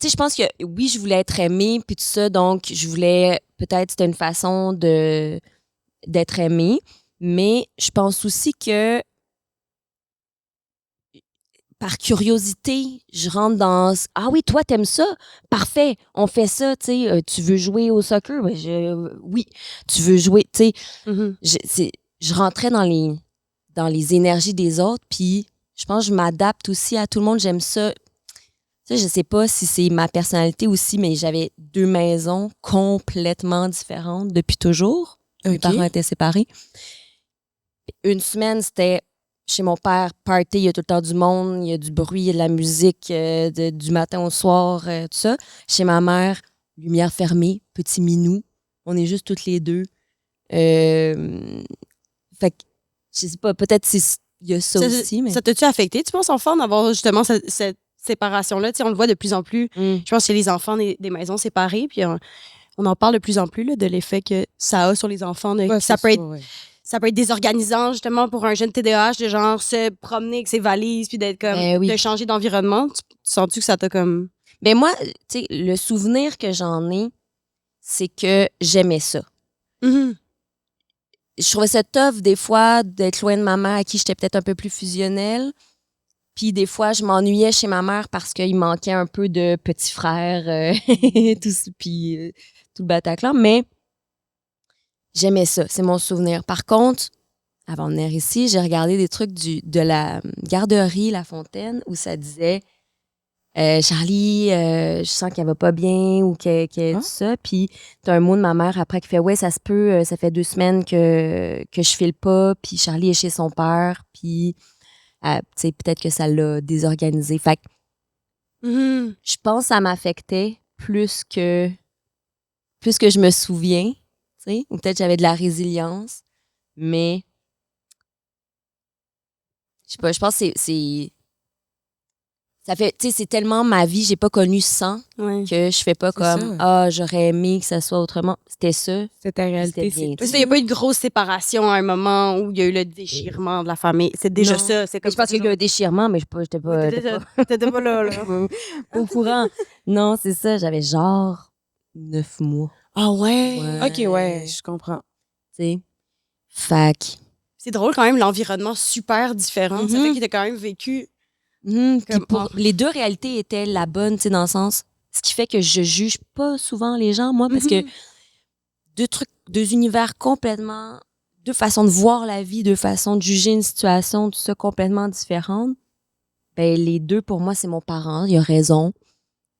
sais, je pense que oui, je voulais être aimée, puis tout ça, donc je voulais... Peut-être c'était une façon d'être aimée, mais je pense aussi que par curiosité, je rentre dans... Ah oui, toi, t'aimes ça? Parfait, on fait ça, tu sais. Tu veux jouer au soccer? Ben, oui. Tu veux jouer, tu sais. Mhm. Je rentrais dans les énergies des autres, puis je pense que je m'adapte aussi à tout le monde. J'aime ça. Tu sais, je sais pas si c'est ma personnalité aussi, mais j'avais 2 maisons complètement différentes depuis toujours. Mes parents étaient séparés. Une semaine, c'était chez mon père, party, il y a tout le temps du monde, il y a du bruit, il y a de la musique du matin au soir, tout ça. Chez ma mère, lumière fermée, petit minou. On est juste toutes les deux. Fait que, je sais pas, peut-être il y a ça aussi. Mais... Ça t'a-tu affecté, tu penses, enfant, d'avoir justement cette séparation-là. Tu sais, on le voit de plus en plus. Je pense que c'est les enfants des maisons séparées. Puis on en parle de plus en plus là, de l'effet que ça a sur les enfants. Ça peut être désorganisant, justement, pour un jeune TDAH, de genre se promener avec ses valises, puis d'être comme, de changer d'environnement. Tu sens-tu que ça t'a comme. Ben moi, tu sais, le souvenir que j'en ai, c'est que j'aimais ça. Mm-hmm. Je trouvais ça tough, des fois, d'être loin de ma mère, à qui j'étais peut-être un peu plus fusionnelle. Puis des fois, je m'ennuyais chez ma mère parce qu'il manquait un peu de petit frère, puis tout le Bataclan. Mais j'aimais ça, c'est mon souvenir. Par contre, avant de venir ici, j'ai regardé des trucs de la garderie La Fontaine où ça disait Charlie, je sens qu'elle va pas bien ou tout ça. Puis t'as un mot de ma mère après qui fait ouais, ça se peut, ça fait 2 semaines que je file pas. Puis Charlie est chez son père. Puis peut-être que ça l'a désorganisé. Fait que je pense que ça m'affectait plus que je me souviens. T'sais, ou peut-être j'avais de la résilience. Mais je sais pas, je pense que ça fait, tu sais, c'est tellement ma vie, j'ai pas connu sans que je fais pas comme j'aurais aimé que ça soit autrement. C'était ça. C'était ta réalité. Il n'y a pas eu de grosse séparation à un moment où il y a eu le déchirement de la famille. C'est déjà ça. C'est comme je pense qu'il y a eu un déchirement, mais j'étais pas. T'étais pas là. Pas au courant. Non, c'est ça, j'avais genre 9 mois. Ah ouais? OK, ouais, je comprends. Tu sais. Fac. C'est drôle quand même, l'environnement super différent. Ça fait qu'il t'a quand même vécu. Les deux réalités étaient la bonne, tu sais, dans le sens. Ce qui fait que je juge pas souvent les gens, moi, parce que deux univers complètement, deux façons de voir la vie, deux façons de juger une situation, tout ça complètement différentes. Ben, les deux, pour moi, c'est mon parent. Il a raison.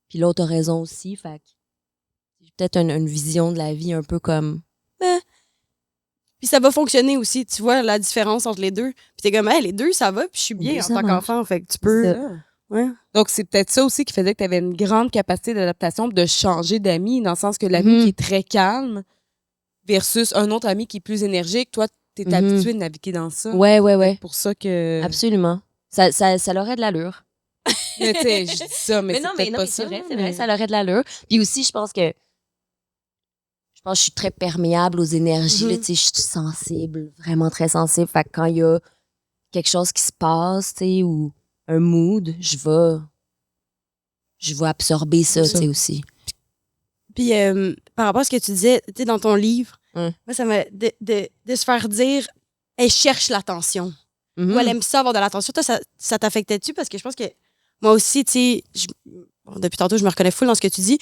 Puis l'autre a raison aussi. Fait que j'ai peut-être une vision de la vie un peu comme. Puis ça va fonctionner aussi. Tu vois la différence entre les deux. Puis t'es comme, hey, les deux, ça va. Puis je suis bien en tant qu'enfant. Fait que tu peux. Ouais. Donc, c'est peut-être ça aussi qui faisait que tu avais une grande capacité d'adaptation, de changer d'amis, dans le sens que l'ami qui est très calme versus un autre ami qui est plus énergique. Toi, tu es habitué de naviguer dans ça. Ouais. C'est pour ça que. Absolument. Ça aurait de l'allure. Mais tu sais, je dis ça, mais c'est peut-être pas c'est ça. vrai, c'est vrai, ça aurait de l'allure. Puis aussi, je pense que je suis très perméable aux énergies. Là, tu sais, je suis sensible, vraiment très sensible. Fait que quand il y a quelque chose qui se passe, tu sais, ou un mood, je vais absorber ça, tu sais, aussi. Puis par rapport à ce que tu disais, tu sais, dans ton livre, moi, ça m'a de se faire dire, elle cherche l'attention. Ou elle aime ça avoir de l'attention. Toi, ça t'affectait-tu? Parce que je pense que moi aussi, tu sais, depuis tantôt, je me reconnais full dans ce que tu dis,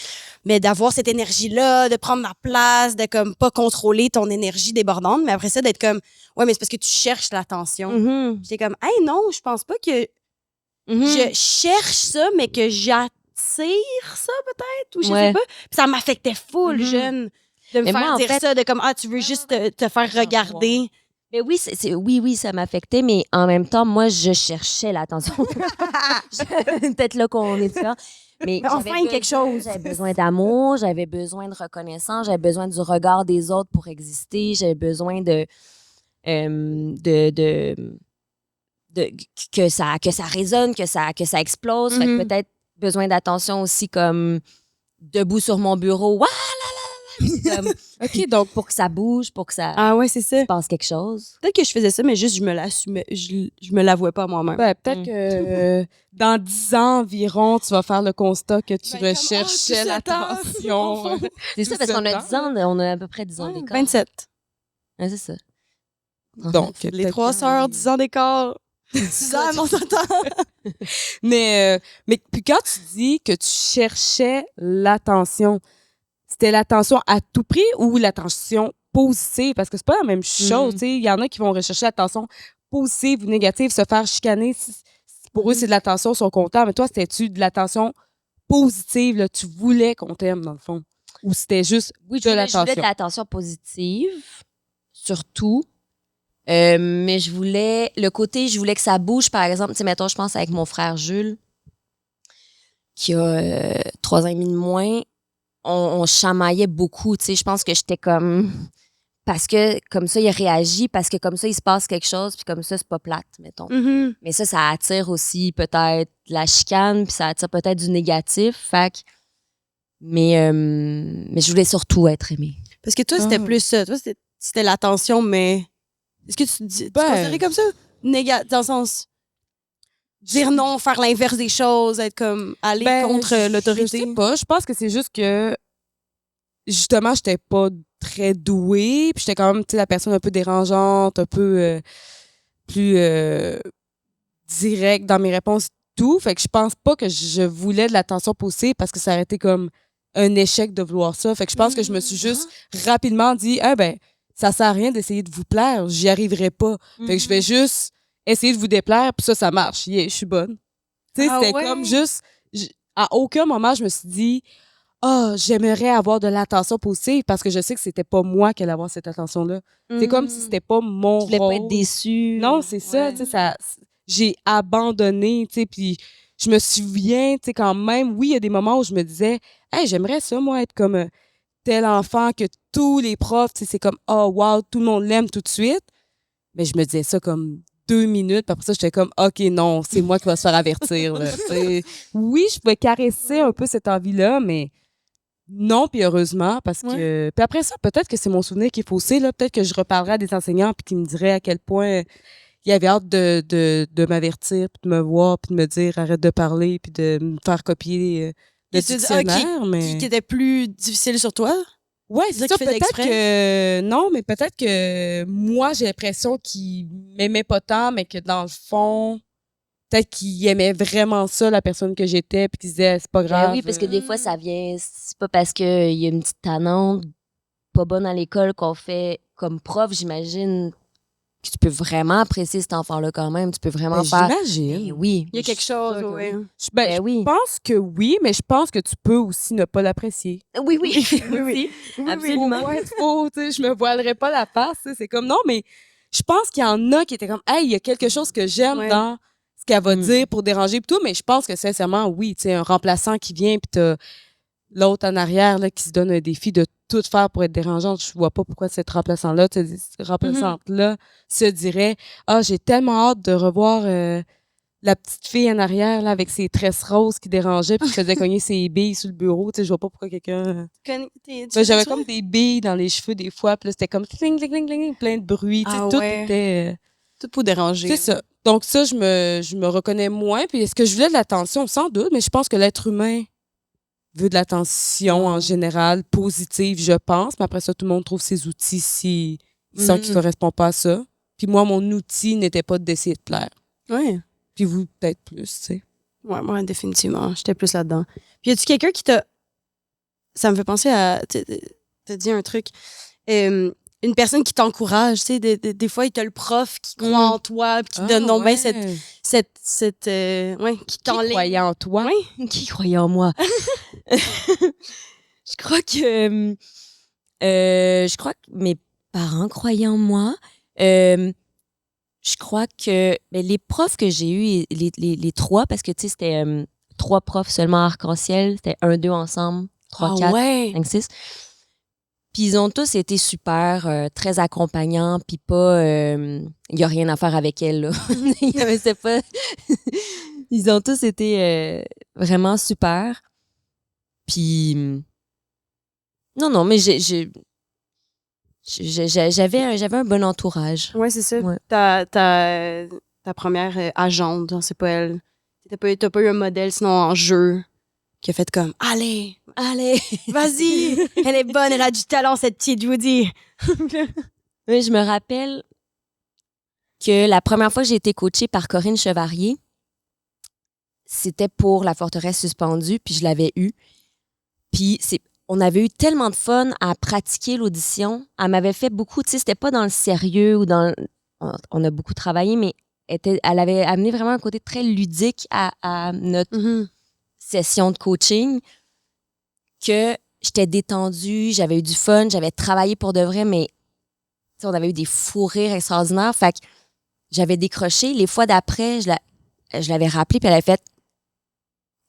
mais d'avoir cette énergie-là, de prendre ma place, de comme pas contrôler ton énergie débordante, mais après ça, d'être comme, ouais, mais c'est parce que tu cherches l'attention. J'étais comme, hey, non, je pense pas que je cherche ça, mais que j'attire ça peut-être, ou je sais pas. Puis ça m'affectait full, jeune, de me faire dire ça, de comme, tu veux juste te faire regarder. Mais oui, oui, ça m'affectait, mais en même temps, moi, je cherchais l'attention. Peut-être là qu'on est différents. Mais enfin, quelque chose. J'avais besoin d'amour, j'avais besoin de reconnaissance, j'avais besoin du regard des autres pour exister, j'avais besoin que ça résonne, que ça explose. Fait que peut-être besoin d'attention aussi, comme debout sur mon bureau. OK, donc pour que ça bouge, pour que ça se passe quelque chose. Peut-être que je faisais ça, mais juste je me l'avouais pas moi-même. Ben, peut-être que dans 10 ans environ, tu vas faire le constat que tu recherchais l'attention. C'est ça, parce qu'on a 10 ans, on a à peu près 10 ans d'écart. 27. Ouais, c'est ça. Donc, les 3 sœurs, 10 ans d'écart. 10 ans, mon temps. Mais puis quand tu dis que tu cherchais l'attention, c'était l'attention à tout prix ou l'attention positive? Parce que c'est pas la même chose. Il y en a qui vont rechercher l'attention positive ou négative, se faire chicaner. Pour eux, c'est de l'attention, ils sont contents. Mais toi, c'était-tu de l'attention positive? Là, tu voulais qu'on t'aime, dans le fond? Ou c'était juste de l'attention? Je voulais de l'attention positive, surtout. Mais je voulais que ça bouge, par exemple. Tu sais, mettons, je pense avec mon frère Jules, qui a 3 ans et demi de moins. On chamaillait beaucoup, tu sais. Je pense que j'étais comme parce que comme ça, il réagit, parce que comme ça, il se passe quelque chose, puis comme ça, c'est pas plate, mettons. Mhm. Mais ça attire aussi peut-être la chicane, puis ça attire peut-être du négatif. Fait que... mais je voulais surtout être aimée. Parce que toi, c'était plus ça. Toi, c'était l'attention, mais est-ce que tu considérais comme ça? Dans le sens... Dire non, faire l'inverse des choses, être comme aller contre l'autorité. Je sais pas, je pense que c'est juste que justement, j'étais pas très douée, puis j'étais quand même, tu sais, la personne un peu dérangeante, un peu plus directe dans mes réponses, tout. Fait que je pense pas que je voulais de l'attention poussée parce que ça aurait été comme un échec de vouloir ça. Fait que je pense que je me suis juste rapidement dit, ça sert à rien d'essayer de vous plaire, j'y arriverai pas. Fait que je vais juste essayer de vous déplaire, puis ça marche. Je suis bonne. Tu sais, c'était comme juste... à aucun moment, je me suis dit j'aimerais avoir de l'attention positive parce que je sais que c'était pas moi qui allais avoir cette attention-là. C'est comme si c'était pas mon rôle. Tu voulais pas être déçue. Non, c'est ça. Tu sais, j'ai abandonné, tu sais, puis je me souviens, tu sais, quand même, oui, il y a des moments où je me disais, j'aimerais ça, moi, être comme tel enfant que tous les profs, tu sais, c'est comme, oh, wow, tout le monde l'aime tout de suite. Mais je me disais ça comme 2 minutes, puis après ça, j'étais comme, OK, non, c'est moi qui va se faire avertir. Là. Oui, je pouvais caresser un peu cette envie-là, mais non, puis heureusement, parce que... Puis après ça, peut-être que c'est mon souvenir qui est faussé, là. Peut-être que je reparlerai à des enseignants puis qu'ils me diraient à quel point ils avaient hâte de m'avertir, puis de me voir, puis de me dire arrête de parler, puis de me faire copier le dictionnaire, mais... Qui était plus difficile sur toi? Ouais, c'est ça. Peut-être que... Non, mais peut-être que moi, j'ai l'impression qu'ils m'aimaient pas tant, mais que dans le fond... Peut-être qu'ils aimaient vraiment ça, la personne que j'étais, puis qu'ils disaient, c'est pas grave. Oui, parce que des fois, ça vient... C'est pas parce qu'il y a une petite tannante pas bonne à l'école qu'on fait comme prof, j'imagine que tu peux vraiment apprécier cet enfant-là quand même. Tu peux vraiment faire... J'imagine. Oui. Il y a quelque chose, oui. Je pense que oui, mais je pense que tu peux aussi ne pas l'apprécier. Oui. Oui. Absolument. Je me voilerais pas la face. C'est comme, non, mais je pense qu'il y en a qui étaient comme, il y a quelque chose que j'aime dans ce qu'elle va dire pour déranger et tout, mais je pense que sincèrement, oui, tu sais, un remplaçant qui vient puis t'as l'autre en arrière là, qui se donne un défi de tout faire pour être dérangeante, je vois pas pourquoi cette remplaçante-là se dirait j'ai tellement hâte de revoir la petite fille en arrière là, avec ses tresses roses qui dérangeait puis qui faisait cogner ses billes sur le bureau. Je vois pas pourquoi quelqu'un... j'avais comme des billes dans les cheveux des fois, puis là, c'était comme cling, cling, cling, cling, plein de bruit. Tout était... tout pour déranger. C'est ça. Donc ça, je me reconnais moins. Puis est-ce que je voulais de l'attention? Sans doute, mais je pense que l'être humain veut de l'attention en général, positive, je pense. Mais après ça, tout le monde trouve ses outils s'il sent qu'il ne correspond pas à ça. Puis moi, mon outil n'était pas d'essayer de plaire. Oui. Puis vous, peut-être plus, tu sais. Ouais, moi, définitivement. J'étais plus là-dedans. Puis y a-tu quelqu'un qui t'a... Ça me fait penser à... T'as dit un truc... une personne qui t'encourage, tu sais, des fois, il y a le prof qui croit en toi, puis qui donne non bien cette qui t'enlève. Qui croyait en toi? Oui, qui croyait en moi? Je crois que mes parents croyaient en moi. Je crois que les profs que j'ai eus, les trois, parce que tu sais, c'était 3 profs seulement arc-en-ciel, c'était 1, 2 ensemble, 3, 4, 5, 6. Puis ils ont tous été super, très accompagnants, puis pas... Il n'y a rien à faire avec elle, là. Ils ont tous été vraiment super. Puis... Non, mais j'avais un bon entourage. Ouais, c'est ça. Ouais. Ta première agente, c'est pas elle. T'as pas eu un modèle, sinon en jeu, qui a fait comme « Allez, vas-y, elle est bonne, elle a du talent, cette petite Woody. » Oui, je me rappelle que la première fois que j'ai été coachée par Corinne Chevarier, c'était pour La Forteresse suspendue, puis je l'avais eue. Puis on avait eu tellement de fun à pratiquer l'audition. Elle m'avait fait beaucoup, tu sais, c'était pas dans le sérieux ou dans... On a beaucoup travaillé, mais elle avait amené vraiment un côté très ludique à notre session de coaching, que j'étais détendue, j'avais eu du fun, j'avais travaillé pour de vrai, mais on avait eu des fous rires extraordinaires. Fait que j'avais décroché. Les fois d'après, je l'avais rappelé, puis elle avait fait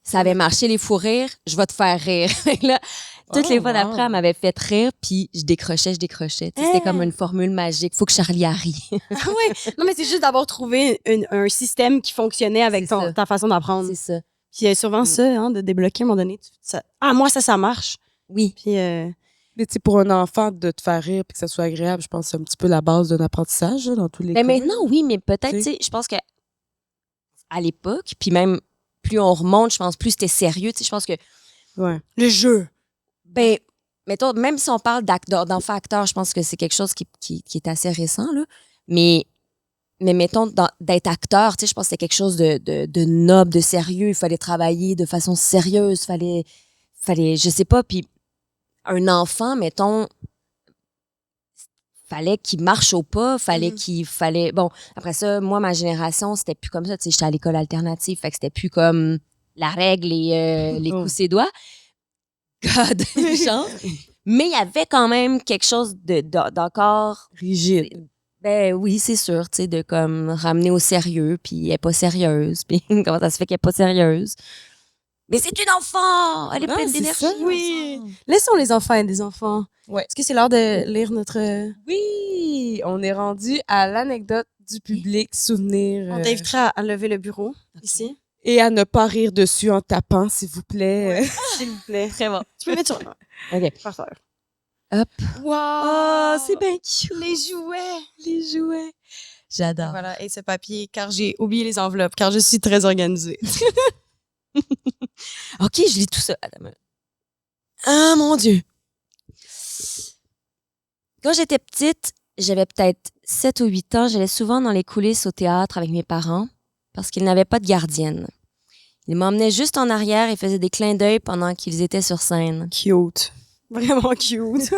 Ça avait marché les fous rires, je vais te faire rire. Là, toutes les fois d'après, elle m'avait fait rire, puis je décrochais. Tu sais, c'était comme une formule magique. Faut que Charlie rie. Ah oui. Non, mais c'est juste d'avoir trouvé un système qui fonctionnait avec ta façon d'apprendre. C'est ça. Puis il y a souvent ça, hein, de débloquer à un moment donné. Moi, ça marche. Oui. Puis Mais tu sais, pour un enfant, de te faire rire puis que ça soit agréable, je pense que c'est un petit peu la base d'un apprentissage, là, dans tous les cas. Mais maintenant, oui, mais peut-être, tu sais, je pense que à l'époque, puis même plus on remonte, je pense, plus c'était sérieux. Tu sais, je pense que le jeu. Ben, mettons, même si on parle d'enfant acteur, je pense que c'est quelque chose qui est assez récent, là. Mais mettons, d'être acteur, tu sais, je pense que c'est quelque chose de noble, de sérieux. Il fallait travailler de façon sérieuse. Fallait, je sais pas, puis un enfant, mettons, fallait qu'il marche au pas, bon, après ça, moi, ma génération, c'était plus comme ça, tu sais, j'étais à l'école alternative, fait que c'était plus comme la règle et les coups ses doigts. God, genre. Mais il y avait quand même quelque chose d'encore rigide. Ben oui, c'est sûr, tu sais, de comme ramener au sérieux, puis elle est pas sérieuse, puis comment ça se fait qu'elle est pas sérieuse? Mais c'est une enfant! Elle est pleine d'énergie. Oui. Laissons les enfants être des enfants. Ouais. Est-ce que c'est l'heure de lire notre... Oui! On est rendu à l'anecdote du public, souvenir. On t'invitera à lever le bureau, ici. Et à ne pas rire dessus en tapant, s'il vous plaît. S'il vous plaît. Très bon. Tu peux mettre sur... OK. Parfait. Hop. Wow! Oh, c'est bien cute. Les jouets! Les jouets. J'adore. Voilà, et ce papier, car j'ai oublié les enveloppes, car je suis très organisée. OK, je lis tout ça. Attends. Ah, mon Dieu. Quand j'étais petite, j'avais peut-être 7 ou 8 ans, j'allais souvent dans les coulisses au théâtre avec mes parents parce qu'ils n'avaient pas de gardienne. Ils m'emmenaient juste en arrière et faisaient des clins d'œil pendant qu'ils étaient sur scène. Cute. Vraiment cute.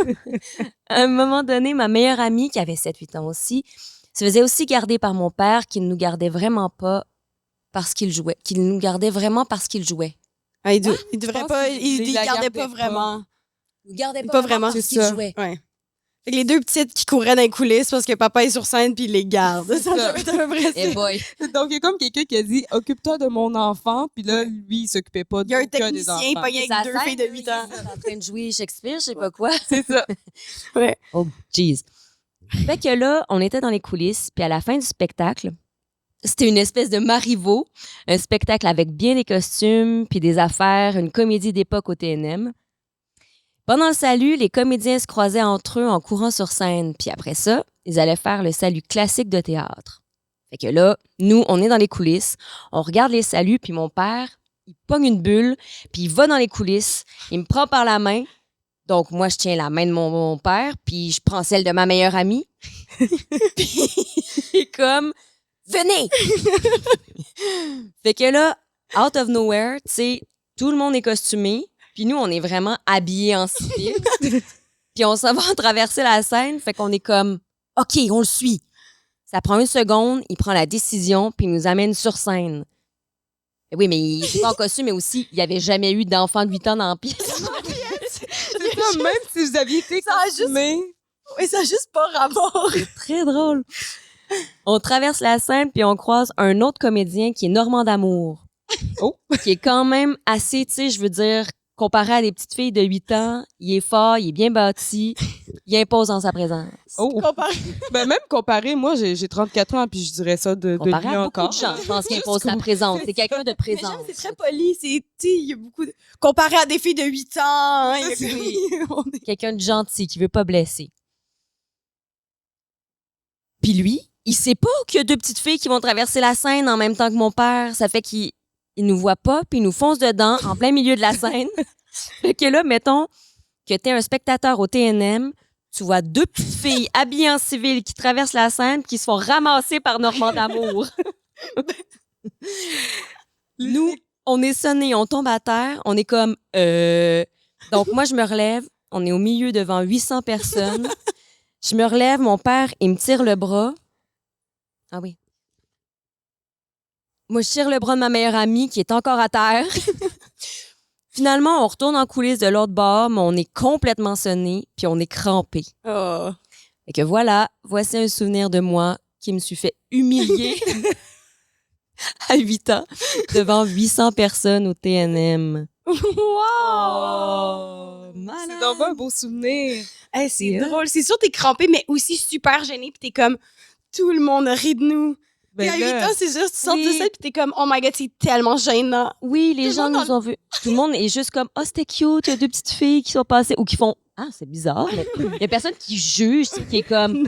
À un moment donné, ma meilleure amie, qui avait 7-8 ans aussi, se faisait aussi garder par mon père, qui ne nous gardait vraiment pas parce qu'il jouait. Qu'il nous gardait vraiment parce qu'il jouait. Ah, il devrait pas... Il gardait pas vraiment. Il nous gardait pas vraiment parce qu'il jouait. Ouais. Fait que les deux petites qui couraient dans les coulisses parce que papa est sur scène puis il les garde. Ça ça. doit être un vrai Eh boy. Donc, il y a comme quelqu'un qui a dit « Occupe-toi de mon enfant », puis là, lui, il s'occupait pas Il y a un d'aucun des enfants. technicien pogné avec deux filles de 8 ans. En train de jouer Shakespeare, je sais pas quoi. C'est ça. Ouais. Oh, jeez. Fait que là, on était dans les coulisses, puis à la fin du spectacle, c'était une espèce de Marivaux, un spectacle avec bien des costumes, puis des affaires, une comédie d'époque au TNM. Pendant le salut, les comédiens se croisaient entre eux en courant sur scène, puis après ça, ils allaient faire le salut classique de théâtre. Fait que là, nous, on est dans les coulisses, on regarde les saluts, puis mon père, il pogne une bulle, puis il va dans les coulisses, il me prend par la main. Donc, moi, je tiens la main de mon père, puis je prends celle de ma meilleure amie. Puis, il est comme, venez! Fait que là, out of nowhere, tu sais, tout le monde est costumé, puis nous, on est vraiment habillés en civil. Puis on s'en va traverser la scène, fait qu'on est comme, OK, on le suit. Ça prend une seconde, il prend la décision, puis il nous amène sur scène. Oui, mais il était pas en costume, mais aussi, il n'y avait jamais eu d'enfant de 8 ans dans la pièce. C'est ça, même si vous aviez été costumé. Oui, ça n'a juste pas rapport. C'est très drôle. On traverse la scène, puis on croise un autre comédien qui est Normand d'Amour. Oh! Qui est quand même assez, tu sais, je veux dire, comparé à des petites filles de 8 ans, il est fort, il est bien bâti, il impose en sa présence. Oh! Ben, même comparé, moi, j'ai 34 ans, puis je dirais ça de Comparé lui à encore. beaucoup de gens, je pense qu'il impose sa présence. C'est quelqu'un de présence. C'est très poli. Il y a beaucoup de... Comparé à des filles de 8 ans. Hein, Quelqu'un de gentil, qui veut pas blesser. Puis lui, il sait pas qu'il y a deux petites filles qui vont traverser la scène en même temps que mon père. Ça fait qu'il nous voit pas, puis il nous fonce dedans, en plein milieu de la scène. Fait que là, mettons que t'es un spectateur au TNM, tu vois deux petites filles habillées en civil qui traversent la scène, qui se font ramasser par Normand d'Amour. Nous, on est sonnés, on tombe à terre, on est comme Donc moi, je me relève, on est au milieu devant 800 personnes. Je me relève, mon père, il me tire le bras. Ah oui. Moi, je tire le bras de ma meilleure amie qui est encore à terre. Finalement, on retourne en coulisses de l'autre bord, mais on est complètement sonnés, puis on est crampés. Oh. Et que voilà, voici un souvenir de moi qui me suis fait humilier à 8 ans devant 800 personnes au TNM. Wow! C'est vraiment un beau souvenir. Hey, c'est Yeah. drôle. C'est sûr, t'es crampé, mais aussi super gêné. Puis t'es comme, tout le monde rit de nous. Puis à 8 là, ans, c'est juste, tu sors de oui. ça, puis t'es comme, oh my God, c'est tellement gênant. Oui, les Tout le gens monde nous ont vus. Tout le monde est juste comme, oh, c'était cute, il y a 2 petites filles qui sont passées, ou qui font, ah, c'est bizarre, mais il y a personne qui juge, tu sais, qui est comme,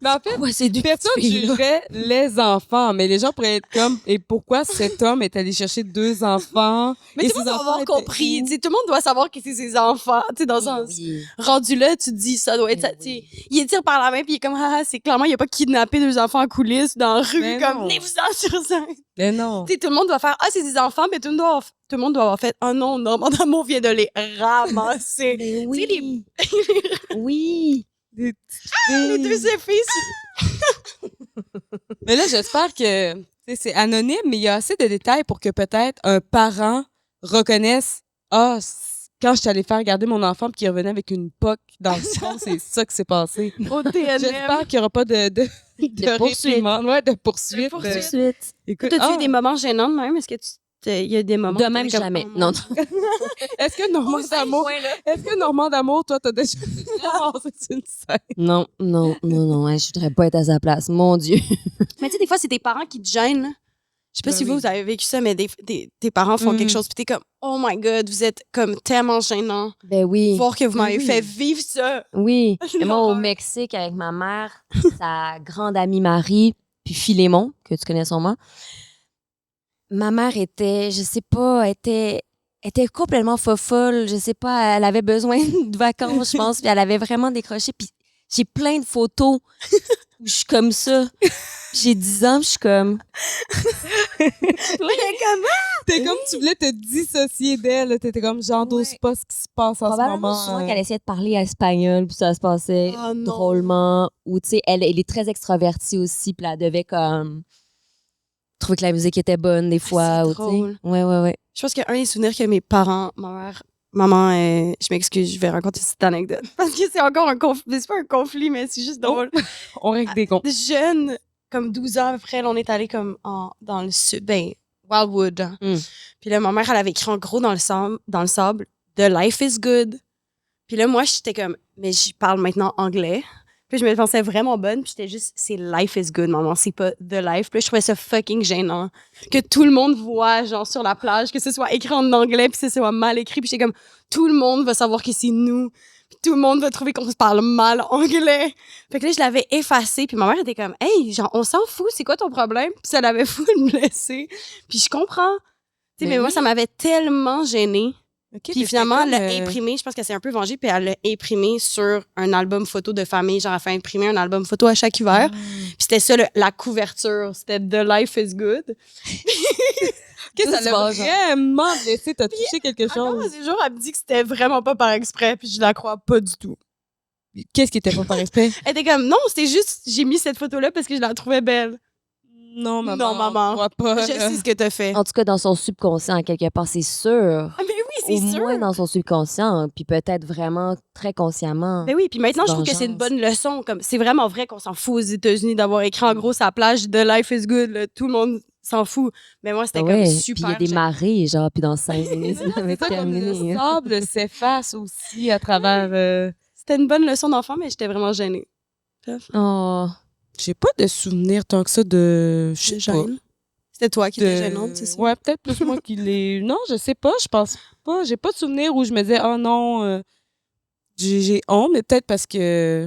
mais en fait, ouais, c'est 2 personne petites filles, là. jugerait les enfants, mais les gens pourraient être comme, et pourquoi cet homme est allé chercher 2 enfants? Mais et tout le monde ses doit avoir enfants compris. étaient où? Tu sais, tout le monde doit savoir que c'est ses enfants. Tu sais, dans le sens, Oui. rendu là, tu te dis, ça doit être ça. Oui. Tu sais, il étire par la main, puis il est comme, ah, c'est clairement, il a pas kidnappé 2 enfants en coulisses dans la rue, Mais comme, non. venez-vous-en sur scène. Mais non. Tu sais, tout le monde doit faire, ah, c'est des enfants, mais tout le monde doit avoir fait, oh non, Normand D'Amour vient de les ramasser. Mais Tu sais, oui. Oui. Des petites Les filles. 2 filles, Mais là, j'espère que tu sais, c'est anonyme, mais il y a assez de détails pour que peut-être un parent reconnaisse quand je suis allée faire garder mon enfant puis qu'il revenait avec une poque dans le front, c'est ça qui s'est passé. au TNM. J'espère qu'il n'y aura pas de poursuite. réprimande, ouais, de poursuite. De poursuite. Ensuite. Écoute, T'as-tu eu des moments gênants de même? Est-ce que il y a des moments. De où même, t'étais comme, jamais. oh, Non, est-ce que Normand d'amour, toi, t'as déjà c'est une scène? non, hein, je voudrais pas être à sa place. Mon Dieu. Mais tu sais, des fois, c'est tes parents qui te gênent. Là. Je sais pas Ben si oui. vous avez vécu ça, mais tes parents font quelque chose, puis t'es comme, oh my God, vous êtes comme tellement gênant. Ben oui. Voir que vous m'avez Oui. fait vivre ça. Oui. Et moi, au L'horreur. Mexique, avec ma mère, sa grande amie Marie, puis Philémon, que tu connais sûrement, ma mère était, je sais pas, était complètement fofolle. Je sais pas, elle avait besoin de vacances, je pense, puis elle avait vraiment décroché. Puis j'ai plein de photos où je suis comme ça. J'ai 10 ans, je suis comme... Mais comment? T'es comme tu voulais te dissocier d'elle. T'étais comme, j'endosse Ouais. pas ce qui se passe en ce Probablement moment. souvent qu'elle essayait de parler espagnol, puis ça se passait Oh non. drôlement. Ou, tu sais, elle est très extravertie aussi, puis elle devait comme trouver que la musique était bonne des fois. c'est ou, tu sais. drôle. Ouais. Je pense qu'il y a un des souvenirs que mes parents, maman, je m'excuse, je vais raconter cette anecdote. Parce que c'est encore un conflit. C'est pas un conflit, mais c'est juste drôle. On règle des comptes. Jeune, comme 12 ans après, là, on est allé comme dans le sud, Wildwood. Hein. Mm. Puis là, ma mère, elle avait écrit en gros dans le sable, The Life is Good. Puis là, moi, j'étais comme, mais j'y parle maintenant anglais. Puis je me pensais vraiment bonne, puis j'étais juste, c'est Life is Good, maman, c'est pas The Life. Puis là, je trouvais ça fucking gênant. Que tout le monde voit, genre, sur la plage, que ce soit écrit en anglais, puis que ce soit mal écrit. Puis j'étais comme, tout le monde va savoir que c'est nous. Puis tout le monde va trouver qu'on se parle mal anglais. Fait que là, je l'avais effacé, puis ma mère était comme, hey, genre, on s'en fout, c'est quoi ton problème? Puis ça l'avait full blessée. Puis je comprends. Tu sais, mais moi, ça m'avait tellement gênée. Okay, Puis finalement, elle l'a imprimé, je pense qu'elle s'est un peu vengée, puis elle l'a imprimé sur un album photo de famille. Genre, elle a fait imprimer un album photo à chaque hiver. Puis c'était ça, la couverture. C'était The Life is Good. ça l'a vraiment blessé. T'as touché quelque Encore chose. à ce jour, elle me dit que c'était vraiment pas par exprès, puis je la crois pas du tout. Qu'est-ce qui était pas par respect? Elle était comme, non, c'était juste, j'ai mis cette photo-là parce que je la trouvais belle. Non, maman. Non, maman. Je crois pas. Je sais ce que t'as fait. En tout cas, dans son subconscient, quelque part, c'est sûr. Ah, mais oui, Au c'est sûr. moins dans son subconscient, puis peut-être vraiment très consciemment. Ben oui, puis maintenant, je trouve que c'est une Vengeance. bonne leçon. Comme, c'est vraiment vrai qu'on s'en fout aux États-Unis d'avoir écrit en gros sa plage de Life is Good. Là. Tout le monde s'en fout. Mais moi, c'était Ouais, comme puis super. il y a des marées, genre, puis dans 5 minutes, ça va C'est être ça, comme le terminé. sable s'efface aussi à travers... C'était une bonne leçon d'enfant, mais j'étais vraiment gênée. Oh. J'ai pas de souvenir tant que ça de... Je sais pas. Gêne. C'était toi qui étais gênante, c'est ça? Ouais, peut-être plus moi qui l'ai... Non, je sais pas, je pense pas. J'ai pas de souvenir où je me disais, oh non, j'ai honte, mais peut-être parce que...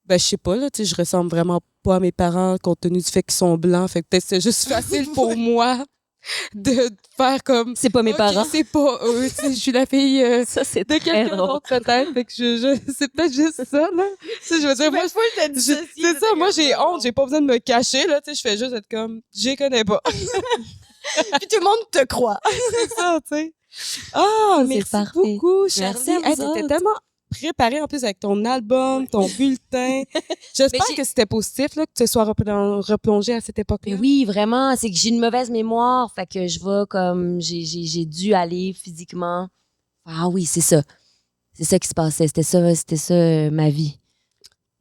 Ben, je sais pas, là, tu sais, je ressemble vraiment pas à mes parents compte tenu du fait qu'ils sont blancs. Fait que peut-être c'est juste facile pour moi de faire comme... C'est pas mes Ok, parents. c'est pas eux, tu sais, je suis la fille Ça, c'est de très quelqu'un drôle. d'autre peut-être. Fait que c'est peut-être juste ça, là. Tu sais, je veux dire, moi, c'est ça, moi j'ai honte, j'ai pas besoin de me cacher, là, tu sais, je fais juste être comme, j'y connais pas. Puis tout le monde te croit. C'est ça, tu sais. Ah, C'est merci parfait. beaucoup, Merci Charlie. à vous Hey, t'étais autres. tellement préparée en plus avec ton album, ton bulletin. J'espère j'ai- que c'était positif, là, que tu sois replongé à cette époque-là. Mais oui, vraiment, c'est que j'ai une mauvaise mémoire, fait que je vais comme j'ai dû aller physiquement. Ah oui, c'est ça. C'est ça qui se passait, c'était ça ma vie.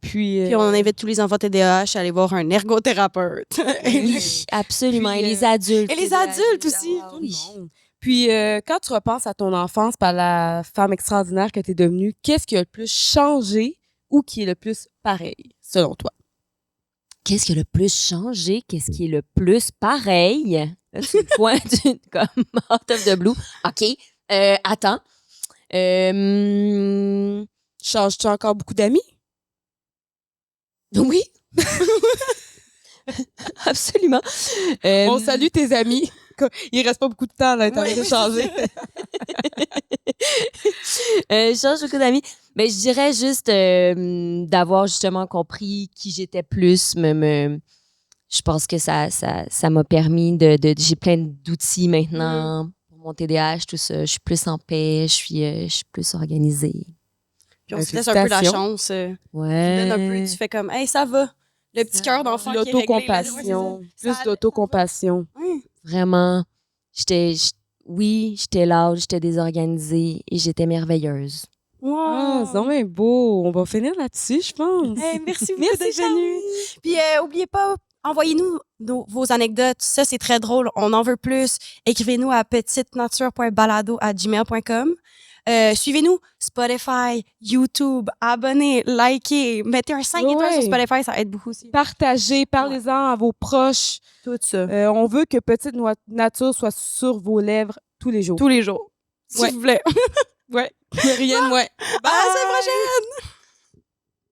Puis, Puis on invite tous les enfants TDAH à aller voir un ergothérapeute. Oui, absolument. Puis, et les adultes. et les adultes aussi. Ah, tout oui. le monde. Puis, quand tu repenses à ton enfance par la femme extraordinaire que tu es devenue, qu'est-ce qui a le plus changé ou qui est le plus pareil, selon toi? Qu'est-ce qui a le plus changé? Qu'est-ce qui est le plus pareil? Là, tu me pointes comme out of the blue. OK. Attends. Changes-tu encore beaucoup d'amis? Oui. Absolument. On salue tes amis. Il reste pas beaucoup de temps à l'intérieur de changer. Je change beaucoup d'amis. Mais je dirais juste d'avoir justement compris qui j'étais plus. Je pense que ça m'a permis j'ai plein d'outils maintenant pour mon TDAH, tout ça. Je suis plus en paix, je suis plus organisée. Puis on se laisse un peu la Félicitations. chance. Tu Ouais. donnes un peu, tu fais comme, hey, ça va. Le petit cœur d'enfant qui est réglé. L'autocompassion. Ouais, Plus ça- d'autocompassion. Ouais. Vraiment, j'étais loud, j'étais désorganisée et j'étais merveilleuse. Wow. Ah, c'est vraiment beau. On va finir là-dessus, je pense. Hey, merci beaucoup Merci, d'être venu. Puis oubliez pas, envoyez-nous vos anecdotes. Ça, c'est très drôle. On en veut plus. Écrivez-nous à petitenature.balado@gmail.com. Suivez-nous Spotify, YouTube, abonnez, likez, mettez un 5 étoiles Ouais. sur Spotify, ça aide beaucoup aussi. Partagez, parlez-en à vos proches. Tout ça. On veut que Petite Nature soit sur vos lèvres tous les jours. Tous les jours. S'il Ouais. vous plaît. Ouais. Rien de moins. À la semaine prochaine!